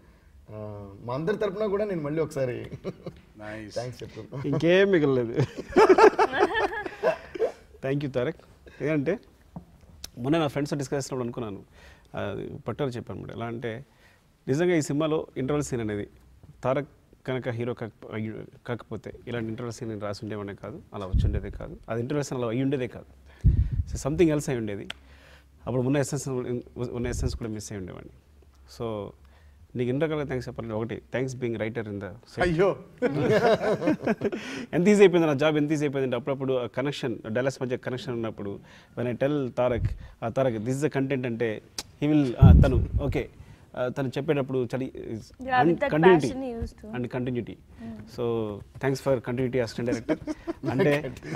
మా అందరి తరపున కూడా నేను మళ్ళీ ఒకసారి thanks చెప్తాను. ఇంకేం మిగలలేదు. Thank you Tarak. ఏంటంటే మొన్న నా ఫ్రెండ్స్ డిస్కస్ చేసినప్పుడు అనుకున్నాను, పట్టుదల చెప్పాను అనమాట. ఎలా అంటే నిజంగా ఈ సినిమాలో ఇంటర్వల్ సీన్ అనేది తారక్ కనుక హీరో కాకపోతే ఇలాంటి ఇంటర్వల్ సీన్ రాసి ఉండేవాడే కాదు, అలా వచ్చి ఉండేదే కాదు, అది ఇంటర్వల్ సీన్ అలా అయ్యి ఉండేదే కాదు. సో సంథింగ్ ఎల్స్ అయి ఉండేది. అప్పుడు ఉన్న ఎసెన్స్ కూడా మిస్ అయి ఉండేవాడిని. సో నీకు ఎన్ని రకాల థ్యాంక్స్ చెప్పాలి. ఒకటి, thanks being writer in the అయ్యో ఎంత ఈజీ అయిపోయింది నా జాబ్, ఎంత ఈజీ అయిపోయింది. అప్పుడప్పుడు కనెక్షన్ డైలాగ్స్ మధ్య కనెక్షన్ ఉన్నప్పుడు when I tell Tarak this is the content అంటే హీ విల్ తను ఓకే తను చెప్పేటప్పుడు continuity. So thanks for continuity assistant director. అంటే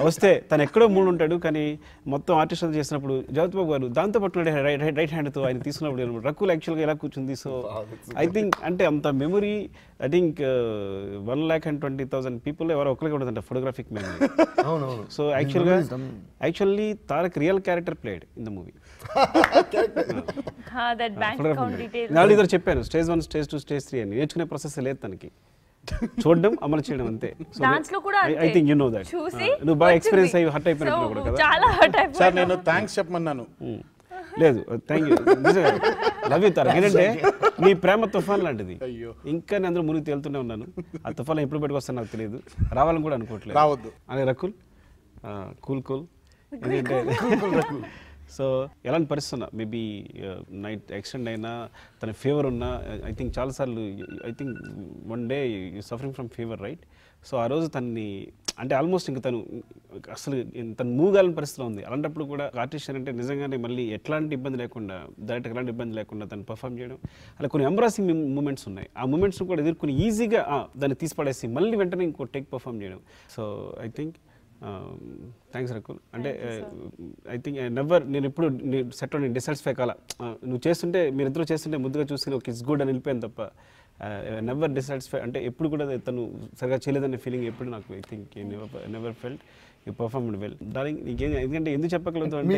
వస్తే తను ఎక్కడో మూడు ఉంటాడు కానీ మొత్తం ఆర్టిస్ట్ చేసినప్పుడు జగత్ బాబు గారు దాంతో పట్టుకున్నాడు రైట్ హ్యాండ్తో ఆయన తీసుకున్నప్పుడు రకుల్ యాక్చువల్గా ఎలా కూర్చుంది. సో ఐ థింక్ అంటే అంత మెమొరీ ఐ థింక్ 1,20,000 పీపుల్ ఎవరో ఒకరికి ఉండదంట photographic memory. So actually Tarak real character played in the movie. ఇద్దరు చెప్పాను స్టేజ్ 1, స్టేజ్ 2, స్టేజ్ 3 అని. నేర్చుకునే ప్రాసెస్ లేదు తనకి, చూడడం అమలు చేయడం అంతే. I think you know that. నువ్వు బాగా ఎక్స్పీరియన్స్ అయ్యి హర్ట్ అయిపోయినప్పుడు కూడా కదా సార్ నేను థ్యాంక్స్ చెప్పమన్నాను. లేదు thank you, love you Tarak. ఏంటంటే నీ ప్రేమ తుఫాన్ లాంటిది, ఇంకా నేను అందరూ మునిగి తేలుతూనే ఉన్నాను. ఆ తుఫాన్ ఎప్పుడు పెట్టుకొస్తాను నాకు తెలియదు, రావాలని కూడా అనుకోవట్లేదు. రావద్దు అదే రకుల్ కూల్ ఎందుకంటే సో ఎలాంటి పరిస్థితున్నా మేబీ నైట్ ఎక్స్టెండ్ అయినా తన ఫీవర్ ఉన్నా ఐ థింక్ చాలాసార్లు I think one day you suffering from fever right. So ఆ రోజు తనని అంటే ఆల్మోస్ట్ ఇంకా తను అసలు తను మూవ్ కాలని పరిస్థితిలో ఉంది. అలాంటప్పుడు కూడా ఆర్టిస్ట్ అంటే నిజంగానే మళ్ళీ ఎట్లాంటి ఇబ్బంది లేకుండా డైరెక్ట్ ఎలాంటి ఇబ్బంది లేకుండా తను పర్ఫామ్ చేయడం, అలా కొన్ని ఎంబ్రాసింగ్ మూమెంట్స్ ఉన్నాయి. ఆ మూమెంట్స్ కూడా ఎదుర్కొని ఈజీగా దాన్ని తీసిపడేసి మళ్ళీ వెంటనే ఇంకో టేక్ పర్ఫామ్ చేయడం. So I think thanks Rakul. అంటే ఐ థింక్ నేను ఎప్పుడు సెట్ నేను డిసాటిస్ఫై కాల. నువ్వు చేస్తుంటే మీరిద్దరూ చేస్తుంటే ముద్దుగా చూసుకుని ఒక ఇట్స్ గుడ్ అని వెళ్ళిపోయాను తప్ప నెవర్ డిసాటిస్ఫై అంటే ఎప్పుడు కూడా తను సరిగా చేయలేదనే ఫీలింగ్ ఎప్పుడు నాకు I think never felt you performed well darling. నీకేం ఎందుకంటే ఎందుకు చెప్పగలుగుతావు అంటే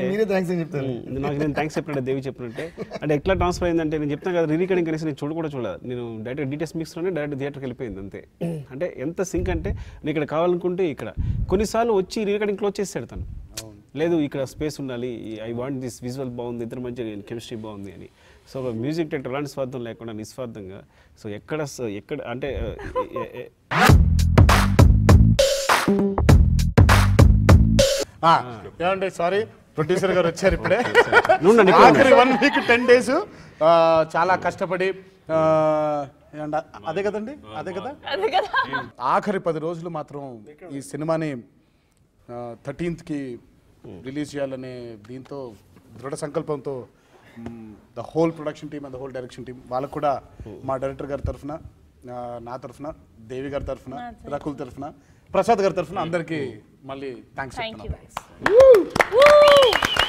నాకు నేను థ్యాంక్స్ చెప్పినట్టే దేవి చెప్పినట్టే. అంటే ఎట్లా ట్రాన్స్ఫర్ అయిందంటే నేను చెప్తాను కదా రీరికార్డింగ్ కనీసం నేను చూడలేదు. నేను డైరెక్ట్ డీటెయిల్స్ మిక్స్లోనే డైరెక్ట్ థియేటర్కి వెళ్ళిపోయింది అంతే. అంటే ఎంత సింక్ అంటే నేను ఇక్కడ కావాలనుకుంటే ఇక్కడ కొన్నిసార్లు వచ్చి రీరికార్డింగ్ క్లోజ్ చేసాడు తను. లేదు ఇక్కడ స్పేస్ ఉండాలి, ఐ వాంట్ దిస్ విజువల్ బాగుంది, ఇద్దరు మంచి కెమిస్ట్రీ బాగుంది అని. సో మ్యూజిక్ డైరెక్టర్ ఎలాంటి స్వార్థం లేకుండా నిస్వార్థంగా సో ఎక్కడ అంటే ఏమంటే సారీ ప్రొడ్యూసర్ గారు వచ్చారు ఇప్పుడే. ఆఖరి 1 వీక్ 10 days చాలా కష్టపడి అదే కదండి అదే కదా ఆఖరి 10 రోజులు మాత్రం ఈ సినిమాని 13th రిలీజ్ చేయాలనే దీంతో దృఢ సంకల్పంతో the whole production team and the whole direction team వాళ్ళకు కూడా మా డైరెక్టర్ గారి తరఫున నా తరఫున, దేవి గారి తరఫున, రకుల్ తరఫున, ప్రసాద్ గారి తరఫున అందరికీ మళ్ళీ థ్యాంక్స్ Thank you చెప్తున్నాను. guys. Woo!